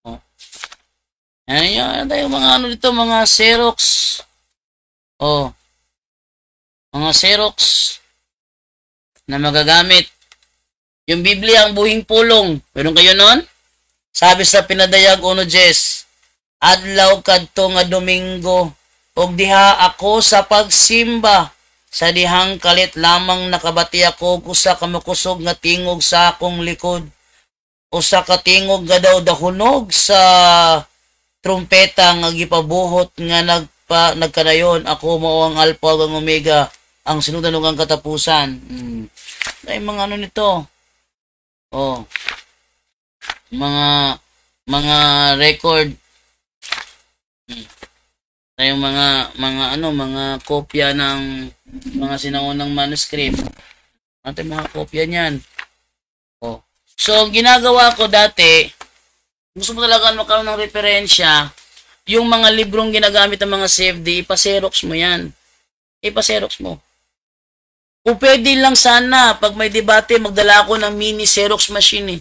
Oh. Ayan tayo mga ano dito, mga Xerox. Oh. Mga Xerox na magagamit. Yung Biblia, ang buhing pulong. Meron kayo nun? Sabi sa pinadayag 1:10, adlaw kadto nga Domingo, og diha ako sa pagsimba. Sa dihang kalit lamang nakabati ako usa ka makusog nga tingog sa akong likod. Usa ka tingog nga daw dahunog sa trumpeta nga gipabuhot nga nagkadayon ako mao ang Alpha ug ang Omega, ang sinudan ug ang katapusan. Ay mga ano nito. Oh. Mga record. Tayong mga kopya ng mga sinaunang manuscript. Natin mga kopya niyan. Oh. So, ginagawa ko dati, gusto mo talaga magkaroon ng referensya, yung mga librong ginagamit ng mga CFD, ipa-xerox mo yan. Ipa-xerox mo. O pwede lang sana, pag may debate, magdala ako ng mini Xerox machine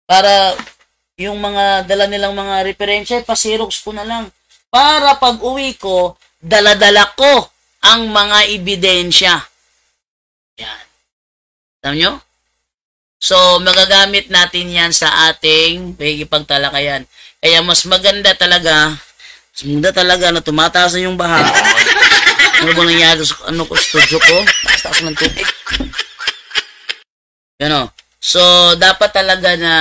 para yung mga dala nilang mga referensya, pa-xerox ko na lang. Para pag uwi ko, dala-dala ko ang mga ebidensya. Yan. Alam nyo? So, magagamit natin yan sa ating pagtalakayan. Kaya mas maganda talaga na tumataas na yung baha. Ano ba nangyari sa studio ko? Taas ng tubig. Yan o. So, dapat talaga na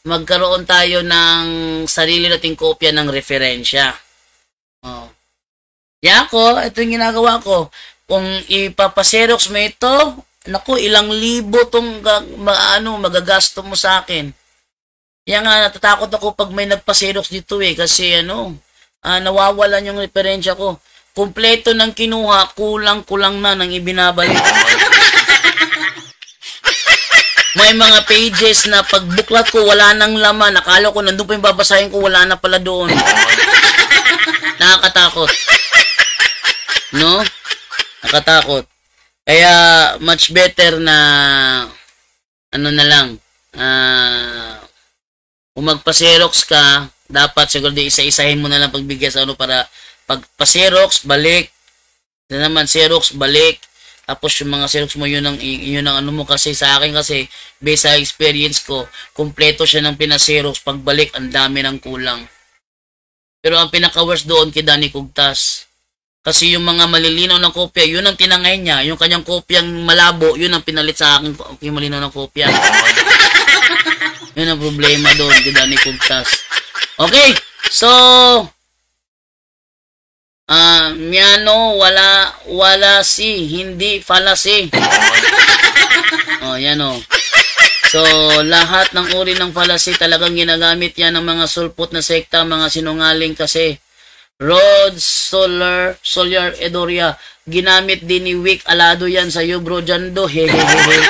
magkaroon tayo ng sarili nating kopya ng referensya. Oh. Yan ako, ito yung ginagawa ko. Kung ipapaserox mo ito, naku, ilang libo itong magagasto mo sa akin. Yan nga, natatakot ako pag may nagpaserox dito kasi nawawalan yung referensya ko. Kumpleto ng kinuha, kulang-kulang na ng ibinabalik. May mga pages na pagbuklat ko, wala nang laman. Akala ko, nandun pa yung babasahin ko, wala na pala doon. Nakakatakot. No? Nakakatakot. Kaya, much better na, kung magpa-xerox ka, dapat siguro isa-isahin mo na lang pagbigay sa para pag pa-xerox, balik. Ito naman, xerox, balik. Tapos yung mga xerox mo, yun ang mo kasi sa akin kasi, based sa experience ko, kumpleto siya ng pina-xerox. Pagbalik, ang dami ng kulang. Pero ang pinaka-worst doon kay Danny Cugtas. Kasi yung mga malilinaw ng kopya, yun ang tinangay niya. Yung kanyang kopyang malabo, yun ang pinalit sa akin yung malinaw ng kopya. Yun ang problema doon kay Danny Cugtas. Okay, so wala si, hindi fallacy. Yan o. So, lahat ng uri ng fallacy talagang ginagamit yan ng mga sulpot na sekta, mga sinungaling kasi. Rhodes, Solar, Edoria, ginamit din ni Wick Alado yan sa iyo, bro Jando. Hehehehe.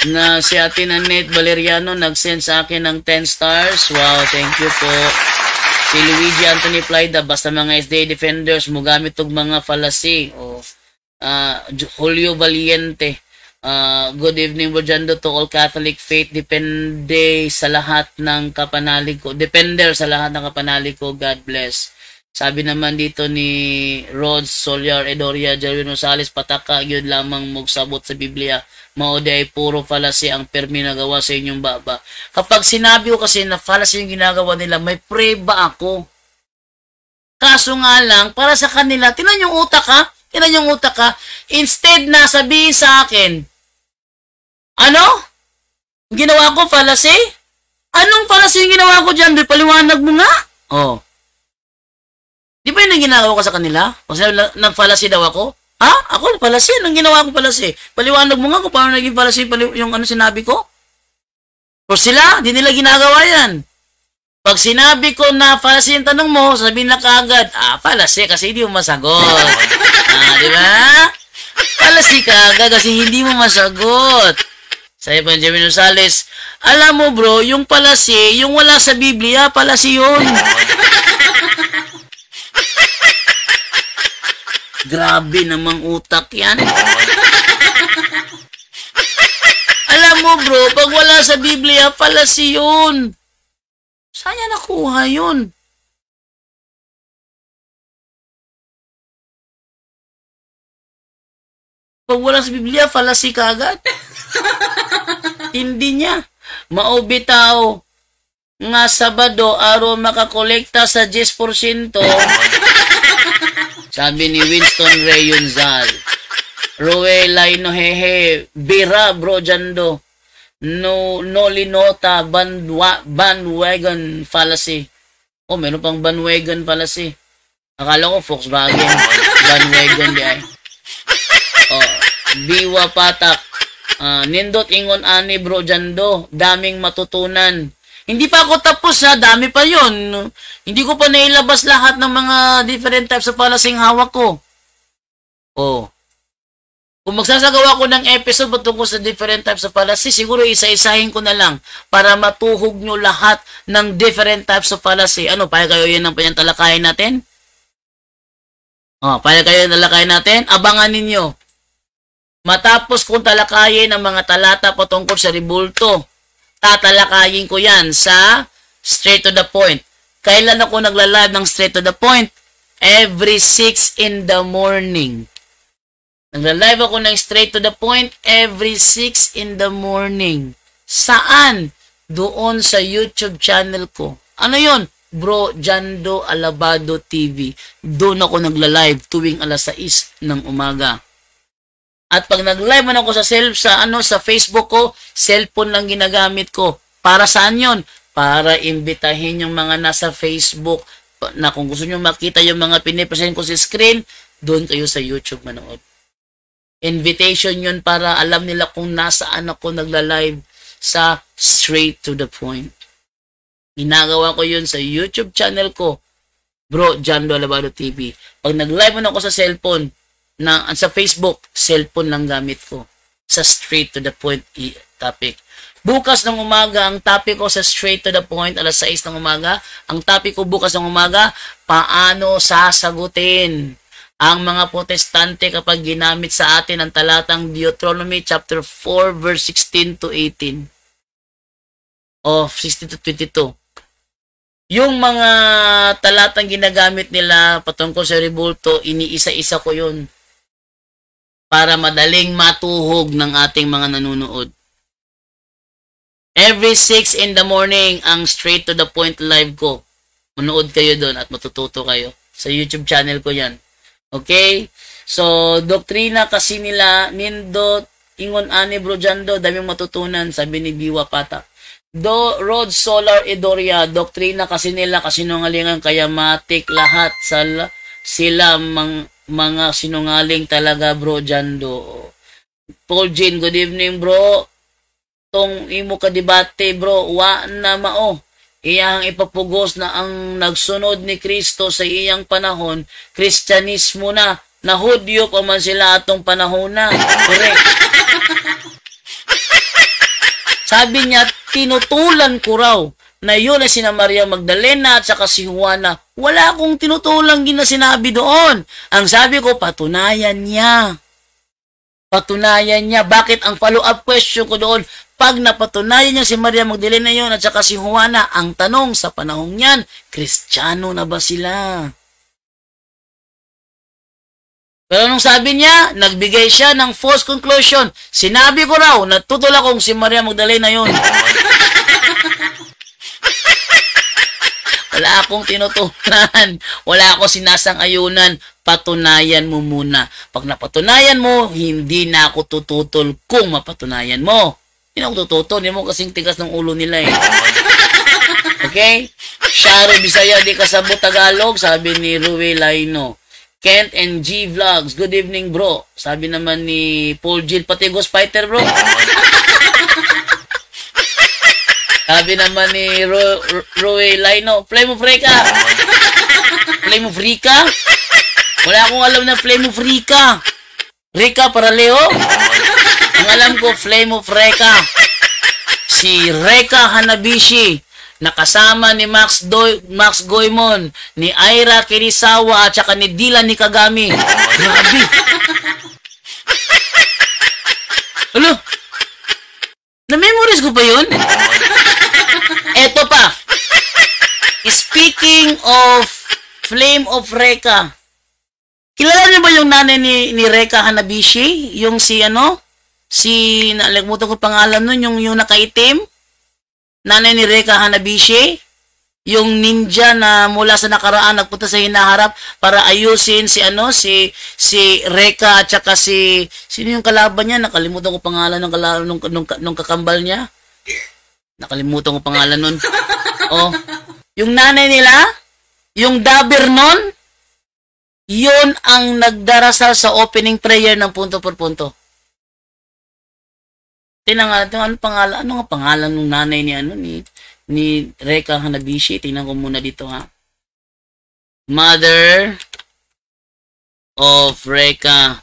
Na si Ate Nanette Valeriano nag-send sa akin ng 10 stars. Wow, thank you po. Si Luigi Anthony Plyda, basta mga SDA defenders, mugamit og mga fallacy. Julio Valiente, good evening, Bojando, to all Catholic faith, depende sa lahat ng kapanalig ko. Depender sa lahat ng kapanalig ko, God bless. Sabi naman dito ni Rhodes, Solar, Edoria, Jerwin Rosales, pataka, yun lamang magsabot sa Biblia. Maode ay puro fallacy ang permi na gawa sa inyong baba. Kapag sinabi ko kasi na fallacy yung ginagawa nila, may preba ako. Kaso nga lang, para sa kanila, tinan yung utak ha? Tinan yung utak ha? Instead na sabihin sa akin, ano? Ginawa ko fallacy? Anong fallacy yung ginawa ko dyan? Paliwanag mo nga. Di ba yun ang ginagawa ko sa kanila? Kasi nag-fallacy daw ako? Ha? Ako, fallacy. Anong ginawa ko fallacy? Paliwanag mo nga kung paano naging fallacy yung sinabi ko? O sila, di nila ginagawa yan. Pag sinabi ko na fallacy yung tanong mo, sabihin na kaagad, fallacy kasi hindi mo masagot. Di ba? fallacy ka kasi hindi mo masagot. Sabi pa Jeremy Rosales, alam mo bro, yung fallacy, yung wala sa Biblia, fallacy yun. Grabe namang utak yan. Alam mo bro, pag wala sa Biblia, fallacy yun. Saan niya nakuha yun? Pag wala sa Biblia, fallacy ka agad. Hindi niya. Maubitaw nga Sabado, araw makakolekta sa 10%. Sabi ni Winston Rayunzal. Roe Laino hehe. Bira bro Jando. No linota bandwagon fallacy. Oh, meron pang bandwagon fallacy. Akala ko Volkswagen. Bandwagon di ay. Oh, Biwa Patak. Nindot ingon ani bro Jando. Daming matutunan. Hindi pa ako tapos ha. Dami pa yon. Hindi ko pa nailabas lahat ng mga different types of fallacy hawak ko. Oh. Kung magsasagawa ko ng episode patungkol sa different types of fallacy, siguro isa-isahin ko na lang para matuhog nyo lahat ng different types of fallacy. Ano, paya kayo yun ang talakayin natin? Oh, paya kayo yung talakayin natin? Abangan ninyo. Matapos kong talakayin ang mga talata patungkol sa ribulto, tatalakayin ko yan sa straight to the point. Kailan ako nagla-live ng straight to the point? Every 6 in the morning. Nagla-live ako ng straight to the point every 6 in the morning. Saan? Doon sa YouTube channel ko. Ano yon? Bro Jando Alabado TV. Doon ako nagla-live tuwing alas 6 ng umaga. At pag nag-live man ako sa Facebook ko, cellphone lang ginagamit ko. Para saan yon? Para imbitahin yung mga nasa Facebook na kung gusto nyo makita yung mga pinipresent ko sa screen, doon kayo sa YouTube manood. Invitation yun para alam nila kung nasaan ako nagla-live sa straight to the point. Ginagawa ko yun sa YouTube channel ko, Bro Jando Alabado TV. Pag nag-live man ako sa cellphone, sa Facebook, cellphone lang gamit ko sa straight to the point topic. Bukas ng umaga, ang topic ko sa straight to the point, alas 6 ng umaga, ang topic ko bukas ng umaga, paano sasagutin ang mga protestante kapag ginamit sa atin ang talatang Deuteronomy chapter 4 verse 16 to 18 o 16 to 22. Yung mga talatang ginagamit nila patungkol sa ribulto, iniisa-isa ko yun para madaling matuhog ng ating mga nanonood. Every 6 in the morning, ang straight to the point live ko. Manood kayo doon at matututo kayo. Sa YouTube channel ko yan. Okay? So, doktrina kasi nila, nindot, ingon ani bro Jando, daming matutunan, sabi ni Biwa Patak. Rod Solar Edoria, doktrina kasi nila, kasinungalingan, kaya matik lahat sila mga sinungaling talaga bro Jando. Paul Jean, good evening bro. Tong imo ka debate bro, wa na mao. Iyang ipapugos na ang nagsunod ni Kristo sa iyang panahon, Kristyanismo na. Nahudyo pa man sila atong panahon na. Correct. Sabi niya, tinutulan ko raw na yun ay sina Maria Magdalena at saka si Juana. Wala akong tinutulang sinabi doon. Ang sabi ko, patunayan niya. Patunayan niya. Bakit ang follow-up question ko doon? Pag napatunayan niya si Maria Magdalena yun at saka si Juana, ang tanong sa panahong yan, Kristiyano na ba sila? Pero nung sabi niya, nagbigay siya ng false conclusion. Sinabi ko raw, natutol akong si Maria Magdalena yun. Wala akong tinutulan. Wala akong sinasang-ayunan. Patunayan mo muna. Pag napatunayan mo, hindi na ako tututol kung mapatunayan mo. Hindi na ako tututol. Hindi mo kasing tigas ng ulo nila eh. Okay? Sharo Bisaya, di kasabot Tagalog, sabi ni Rue Laino. Kent and G Vlogs, good evening bro. Sabi naman ni Paul Gil, pati Ghost Fighter bro. Sabi naman ni Rue Laino, Flame of Rika. Flame of Rika? Wala akong alam na Flame of Rika. Rika Paraleo. Ang alam ko, Flame of Reka. Si Reka Hanabishi. Nakasama ni Max Goemon, ni Aira Kirisawa, at saka ni Dylan Nikagami. Grabe. Ano? Na-memorize ko pa yun? Eto pa. Speaking of Flame of Reka. Kilala niyo ba yung nanay ni Reka Hanabishi? Yung si nakalimutan ko pangalan nun, yung nakaitim? Nanay ni Reka Hanabishi? Yung ninja na mula sa nakaraan nagpunta sa hinaharap para ayusin si Reka at saka sino yung kalaban niya? Nakalimutan ko pangalan nung kakambal niya. Nakalimutan ko pangalan nun. Oh, yung nanay nila, yung daber nun, yun ang nagdarasal sa opening prayer ng punto por punto. Tingnan nga, ano nga pangalan ng nanay ni Reka Hanabishi? Tingnan ko muna dito, ha. Mother of Reka.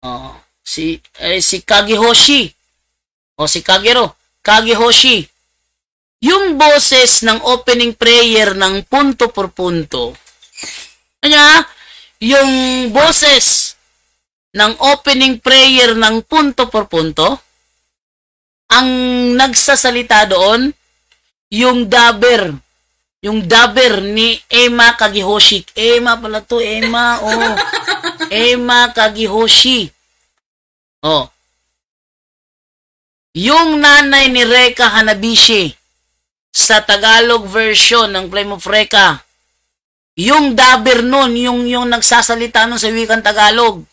Oh, si Kagehoshi. O si Kagehoshi. Yung boses ng opening prayer ng punto por punto. Kanya, yung boses ng opening prayer ng punto por punto, ang nagsasalita doon, yung daber ni Emma Kagehoshi. Emma pala to, Emma, oh. Emma Kagehoshi. Oh. Yung nanay ni Reka Hanabishi, sa Tagalog version ng Flame of Reka, yung daber nun, yung nagsasalita nun sa wikang Tagalog,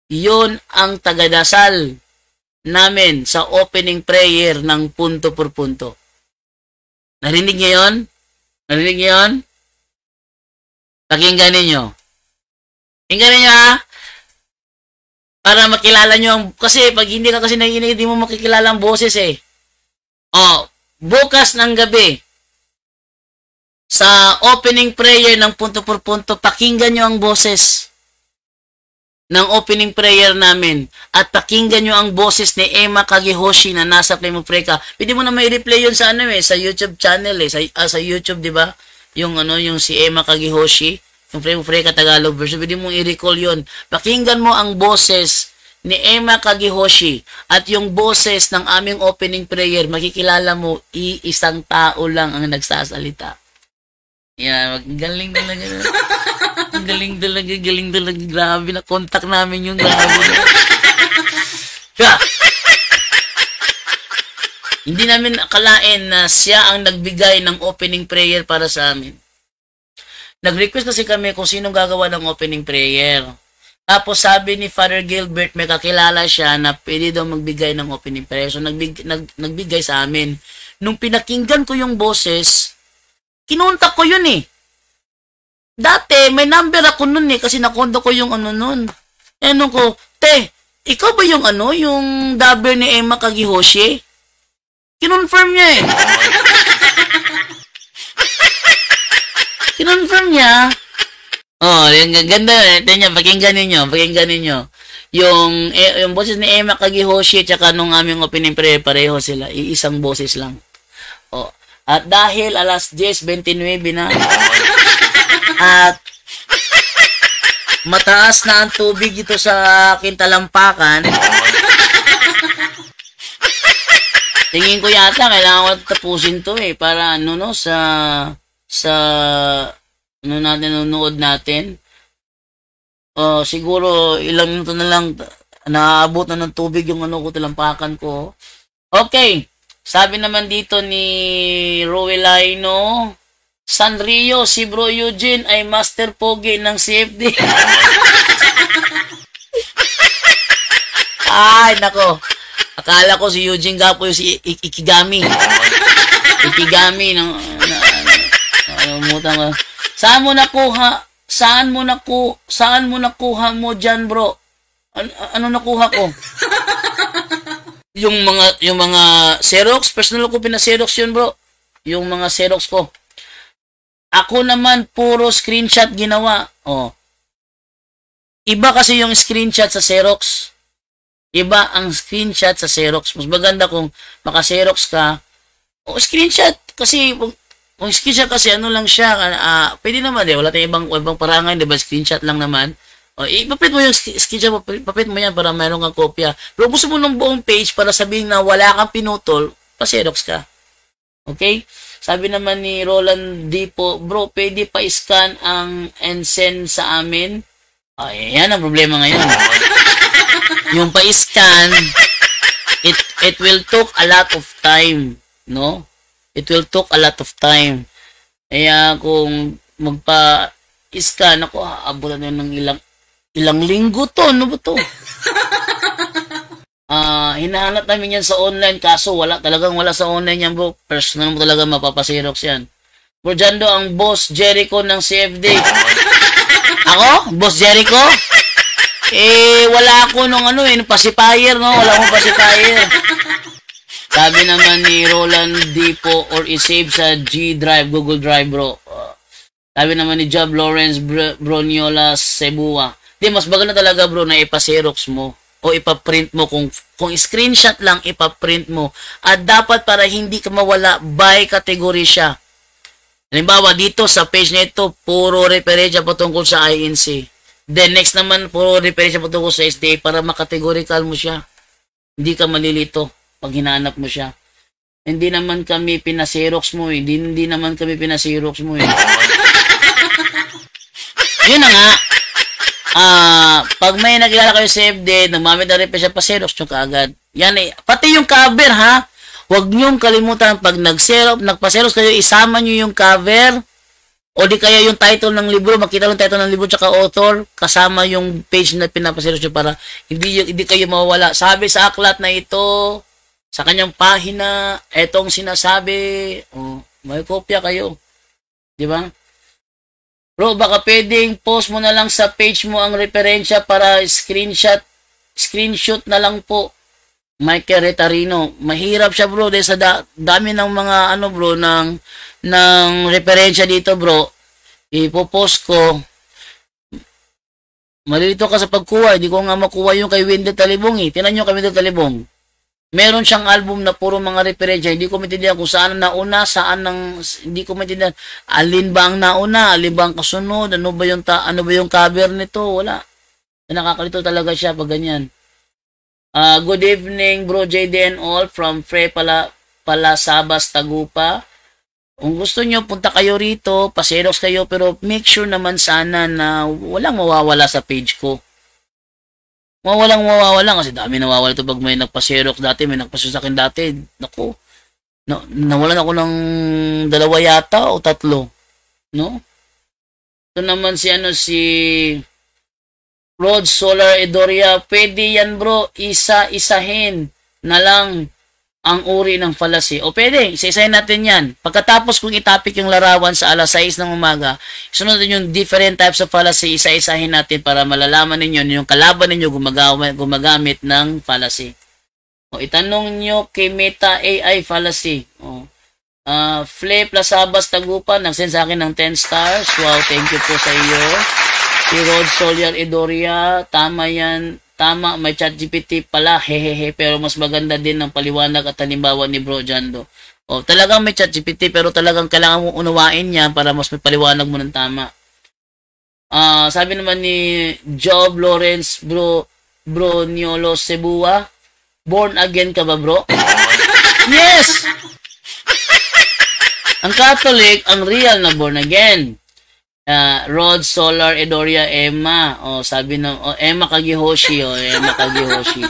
yun ang tagadasal namin sa opening prayer ng punto por punto. Narinig niyo yun? Narinig niyo yun? Pakinggan ninyo. Pakinggan ninyo, ha? Para makilala nyo kasi pag hindi ka kasi nakikinig, hindi mo makikilala ang boses, eh. Oh, bukas ng gabi, sa opening prayer ng punto por punto, pakinggan nyo ang boses ng opening prayer namin at pakinggan nyo ang boses ni Emma Kagehoshi na nasa Flame of Reka. Pwede mo na may replay yun sa sa YouTube channel, eh. Sa YouTube, di ba? Yung si Emma Kagehoshi, yung Flame of Reka Tagalog version, pwede mong i-recall yun. Pakinggan mo ang boses ni Emma Kagehoshi at yung boses ng aming opening prayer, makikilala mo, iisang tao lang ang nagsasalita. Yeah, galing talaga. galing talaga. Grabe, na contact namin yung grabe. Yeah. Hindi namin akalain na siya ang nagbigay ng opening prayer para sa amin. Nag-request kasi kami kung sinong gagawa ng opening prayer. Tapos sabi ni Father Gilbert, may kakilala siya na pwede daw magbigay ng opening prayer. So nagbigay sa amin. Nung pinakinggan ko yung boses, kinontak ko yun, eh. Dati, may number ako nun, eh, kasi nakonto ko yung nun. Ko, te, ikaw ba yung yung daber ni Emma Kagehoshi? Kinonfirm niya, eh. Kinonfirm niya. Oh, yung ganda, pakinggan ninyo. Yung boses ni Emma Kagehoshi at saka nung aming opening prayer, pareho sila. Iisang boses lang. Oh. At dahil alas 10:29 na, at mataas na ang tubig dito sa aking talampakan, tingin ko yata kailangan ko tapusin to, eh, para nanonood natin. Siguro ilang minuto na lang, naaabot na ng tubig yung talampakan ko. Okay. Sabi naman dito ni Rowelaino, Sanrio, si Bro Eugene ay master pogi ng CFD. Ay, nako. Akala ko si Eugene Gapo yung si Ikigami. Ikigami ng muta. Saan mo nakuha mo dyan, bro? Ano nakuha ko? Yung mga Xerox, personal ko pina-Xerox yun, bro. Yung mga Xerox ko. Ako naman puro screenshot ginawa. Oh. Iba kasi yung screenshot sa Xerox. Iba ang screenshot sa Xerox. Mas maganda kung maka-Xerox ka. O screenshot kasi kung screenshot kasi ano lang siya, pwede naman wala tayong ibang parangan, 'di ba? Screenshot lang naman. O ipapit mo yung screenshot, papit mo yan para mayroon kang kopya. Pero gusto mo ng buong page para sabihin na wala kang pinutol, pa-Xerox ka. Okay? Sabi naman ni Roland Dipo, bro, pwede pa scan ang and send sa amin? Yan ang problema ngayon. Yung pa-scan, it will took a lot of time, no? It will took a lot of time. Kaya kung magpa-scan ako, abutan na ng ilang linggo to, ano ba to? Hinahanap namin yan sa online, kaso talagang wala sa online yan, bro. Personal mo talaga mapapasirox yan. Bro Jando, ang boss Jericho ng CFD. Ako? Boss Jericho? Wala ako nung pacifier, no? Wala akong pacifier. Sabi naman ni Roland Dipo, or isave sa G Drive, Google Drive, bro. Sabi naman ni Job Lawrence Broniola Cebuwa. Mas maganda talaga, bro, na ipa-Xerox mo o ipa-print mo. Kung screenshot lang, ipa-print mo. At dapat para hindi ka mawala, by category siya. Halimbawa, dito sa page na ito, puro referensya patungkol sa INC. Then, next naman, puro referensya patungkol sa SDA para makategorical mo siya. Hindi ka malilito pag hinahanap mo siya. Hindi naman kami pina-Xerox mo eh. Hindi naman kami pina-Xerox mo eh. Yun na nga. Pag may nakilala kayo sa FD, namamit na referensya pa Xerox nyo kaagad. Yan eh. Pati yung cover ha. Huwag niyong kalimutan pag nagpa-Xerox kayo, isama niyo yung cover o di kaya yung title ng libro, makita yung title ng libro tsaka author, kasama yung page na pinapa-Xerox niyo para hindi kayo mawawala. Sabi sa aklat na ito, sa kanyang pahina, etong sinasabi, may kopya kayo. Di ba? Bro, baka pwedeng post mo na lang sa page mo ang referensya para screenshot na lang po. Michael Retarino, mahirap siya bro dahil sa dami ng mga bro ng referensya dito bro. Ipopost ko. Malilito ka sa pagkuha, hindi ko nga makuha yung kay Wendell Talibong eh. Tingnan niyo kay Wendell Talibong. Meron siyang album na puro mga referensya, hindi ko maintindihan kung saan nauna, hindi ko maintindihan. Alin ba ang nauna, alin ba ang kasunod, ano ba yung cover nito, wala. Nakakalito talaga siya pag ganyan. Good evening, bro JD and all from Frey Palasabas, Tagupa. Kung gusto nyo, punta kayo rito, pa-Xerox kayo, pero make sure naman sana na walang mawawala sa page ko. Walang mawawala kasi dami nawawala ito pag may nagpa-Xerox dati, may nagpa-Xerox sa akin dati. Naku, nawalan ako ng 2 yata o 3. No? Ito naman si Rod Solar Edoria, pwede yan bro, isa-isahin na lang ang uri ng fallacy. O pwede, isa-isahin natin yan. Pagkatapos kung itapik yung larawan sa alas 6 ng umaga, sunod yung different types of fallacy, isa-isahin natin para malalaman ninyo yung kalaban ninyo gumagamit ng fallacy. O itanong nyo kay Meta AI fallacy. Flip Lasabas Tagupa, nag-send sa akin ng 10 stars. Wow, thank you po sa iyo. Si Rod Solier Edoria, tama yan. Tama, may ChatGPT pala, hehehe. Pero mas maganda din ang paliwanag at halimbawa ni Bro Jando. Talagang may ChatGPT pero talagang kailangan mong unawain niya para mas may paliwanag mo ng tama. Sabi naman ni Job Lawrence, Bro Niolo Cebuwa, born again ka ba bro? Yes! Ang Catholic, ang real na born again. Rod Solar Edoria Emma. Sabi na Emma Kagihoshi. Emma Kagihoshi.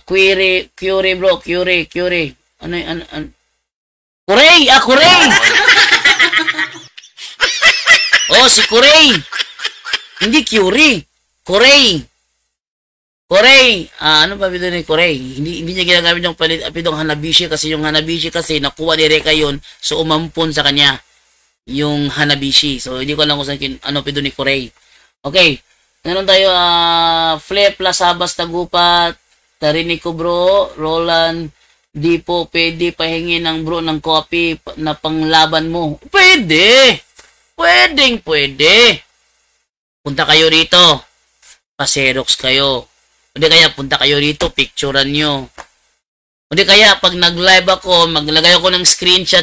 Curie bro, Curie. Ano? Kuray! Kuray! Si Kuray. Hindi Curie. Kuray. Ano pa bito ni Kuray? Hindi niya ginagamit yung apidong Hanabishi kasi yung Hanabishi kasi nakuha ni Reka yun so umampon sa kanya. Yung Hanabishi. So, hindi ko alam kung saan pido ni Kuray. Okay. Meron tayo, Flip Lasabas Tagupa, Tarinig ko bro, Roland Dipo, pwede pahingi ng bro ng copy na panglaban mo. Pwede! Pwede. Punta kayo rito. pa-xerox kayo. O di kaya punta kayo dito, picturean nyo. O di kaya pag nag-live ako, maglagay ako ng screenshot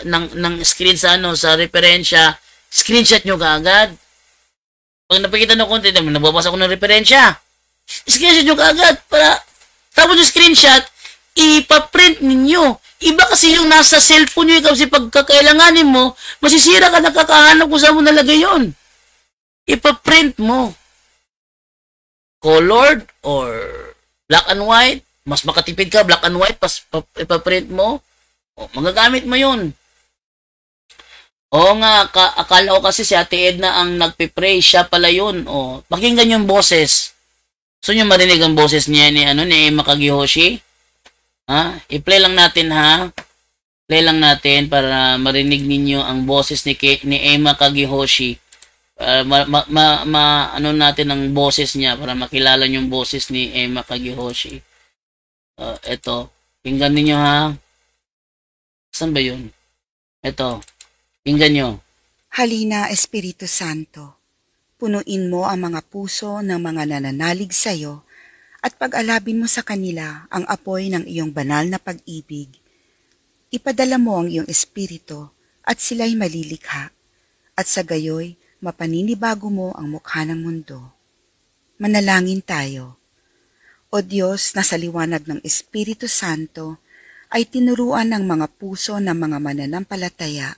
ng screen sa referensya, screenshot nyo kaagad. Pag napakita ng content, nababasa ko ng referensya. Screenshot nyo kaagad para tapos yung screenshot, ipaprint ninyo. Iba kasi yung nasa cellphone nyo kasi pagkakailanganin mo, masisira ka nakakahanap kung saan mo nalagay yun. Ipaprint mo. Colored or black and white. Mas makatipid ka, black and white, ipaprint mo. O, magagamit mo yun. Oo nga, akala ko kasi si Ate Edna ang nagpipray, siya pala yun. O, pakinggan yung boses. So nyo marinig ang boses niya ni Emma Kagihoshi? Ha? I-play lang natin ha. Play lang natin para marinig ninyo ang boses ni Emma Kagihoshi. Ano natin ang boses niya para makilala yung boses ni Emma Kagihoshi. Ito. Tingnan ninyo ha. Saan ba yun? Ito. Tingnan nyo. Halina, Espiritu Santo. Punuin mo ang mga puso ng mga nananalig sa iyo at pag-alabin mo sa kanila ang apoy ng iyong banal na pag-ibig. Ipadala mo ang iyong espiritu at sila'y malilikha at sa gayoy mapaninibago mo ang mukha ng mundo. Manalangin tayo. O Diyos na sa liwanag ng Espiritu Santo ay tinuruan ng mga puso ng mga mananampalataya,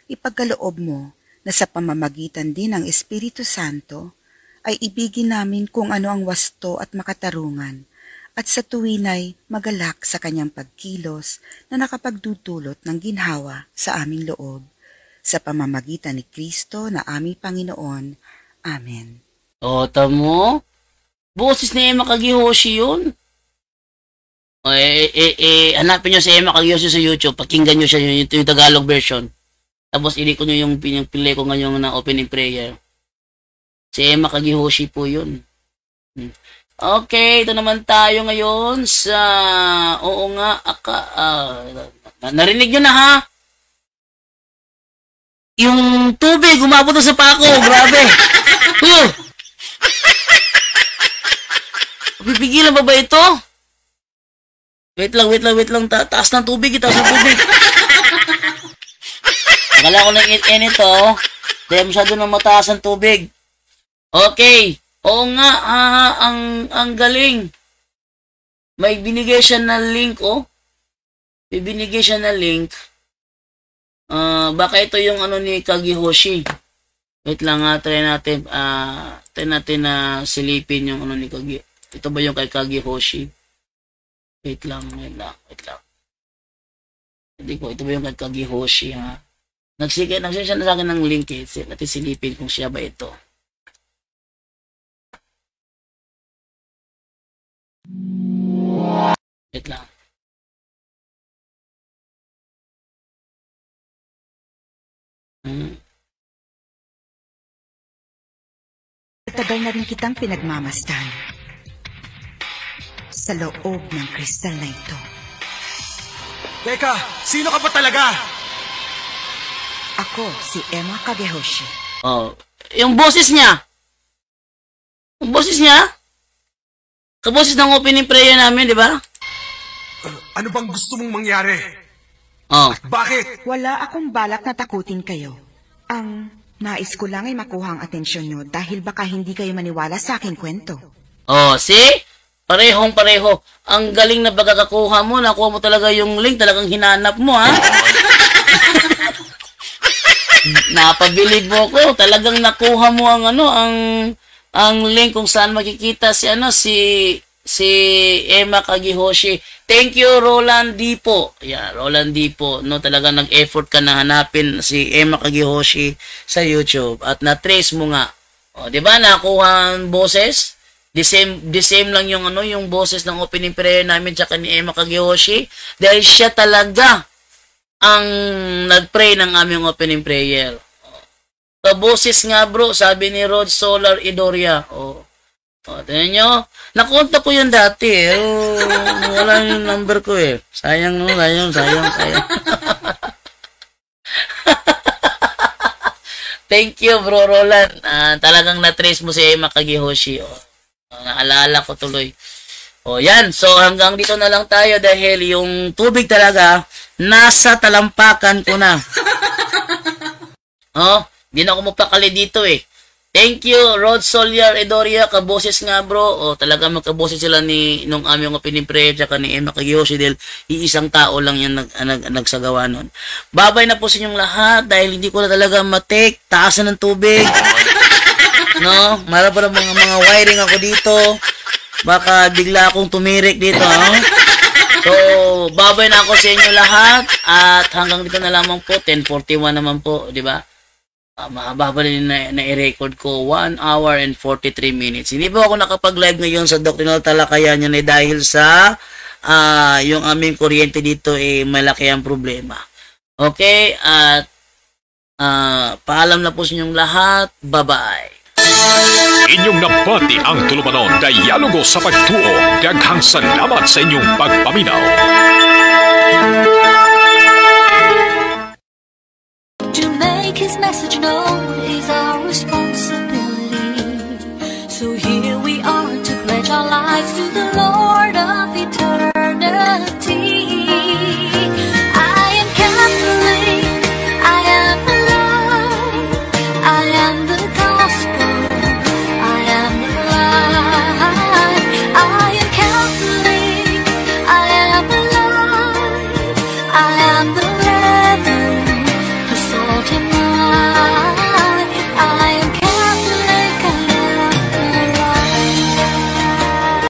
ipagkaloob mo na sa pamamagitan din ng Espiritu Santo ay ibigin namin kung ano ang wasto at makatarungan at sa tuwinay magalak sa kanyang pagkilos na nakapagdudulot ng ginhawa sa aming loob. Sa pamamagitan ni Kristo na aming Panginoon. Amen. O, tamo? Boses ni Emma Kagihoshi yun. O, hanapin nyo si Emma Kagihoshi sa YouTube. Pakinggan nyo siya yung Tagalog version. Tapos ko nyo yung pinili ko ngayon na opening prayer. Si Emma Kagihoshi po yun. Okay, ito naman tayo ngayon sa... Oo nga, narinig nyo na ha? Yung tubig, umabot na sa pako. Grabe. Pipigilan ba ito? Wait lang. Taas ng tubig. Akala ko lang ito. Dahil masyado na mataas ang tubig. Okay. Oo nga, ang galing. May binigay siya na link, oh. May binigay siya na link. Baka ito yung ni Kagihoshi. Wait lang ha, try natin na silipin yung ni Kagihoshi. Ito ba yung kay Kagihoshi? Wait lang. Hindi ko, ito ba yung kay Kagihoshi ha? Nagsisend siya na sa akin ng link eh. Natin silipin kung siya ba ito. Wait lang. Tagal na rin kitang pinagmamasdan sa loob ng kristal na ito. Teka, sino ka ba talaga? Ako si Emma Kagihoshi. Oh, yung boses niya. Kaboses ng opening prayer namin, di ba? Ano bang gusto mong mangyari? Oh. Bakit? Wala akong balak na takutin kayo. Ang nais ko lang ay makuha ang atensyon nyo dahil baka hindi kayo maniwala sa aking kwento. Oh, see? Parehong-pareho. Ang galing na pagkakakuha mo. Nakuha mo talaga yung link. Talagang hinanap mo, ha? Napabilib mo ko. Talagang nakuha mo ang link kung saan makikita si Emma Kagihoshi. Thank you, Roland Dipo. Yeah, Roland Dipo. No, talagang nag-effort ka na hanapin si Emma Kagihoshi sa YouTube at na-trace mo nga. O, 'di ba? Nakuha ang boses. The same lang yung yung boses ng opening prayer namin tsaka ni Emma Kagihoshi dahil siya talaga ang nag-pray ng aming opening prayer. So, boses nga bro, sabi ni Rod Solar Idoria. O, tingnan nyo. Nakonta ko yun dati eh. Wala yung number ko eh. Sayang no, sayang. Thank you, Bro Roland. Talagang na-trace mo si Emma Kagihoshi. Naalala ko tuloy. Yan. So, hanggang dito na lang tayo dahil yung tubig talaga nasa talampakan ko na. Di na ako mapakali dito eh. Thank you, Rod Soliar Edoria, kaboses nga bro. Talaga magkaboses sila nung aming opening prayer tsaka ni Emma Kagiyoshi dahil iisang tao lang yan nagsagawa nun. Babay na po sa inyong lahat dahil hindi ko na talaga matik, taas na ng tubig. No? Mara pa mga wiring ako dito. Baka bigla akong tumirik dito. So, babay na ako sa inyo lahat at hanggang dito na lamang po, 10:41 naman po, di ba? Mahaba rin na i-record ko 1 hour and 43 minutes. Hindi po ako nakapag-live ngayon sa Doctrinal Talakayan yan dahil sa yung aming kuryente dito malaki ang problema. Okay? At paalam na po sa inyong lahat. Bye-bye. Inyong nabati ang tulumanon Dialogo sa Pagtuo. Daghang salamat sa inyong pagpaminaw.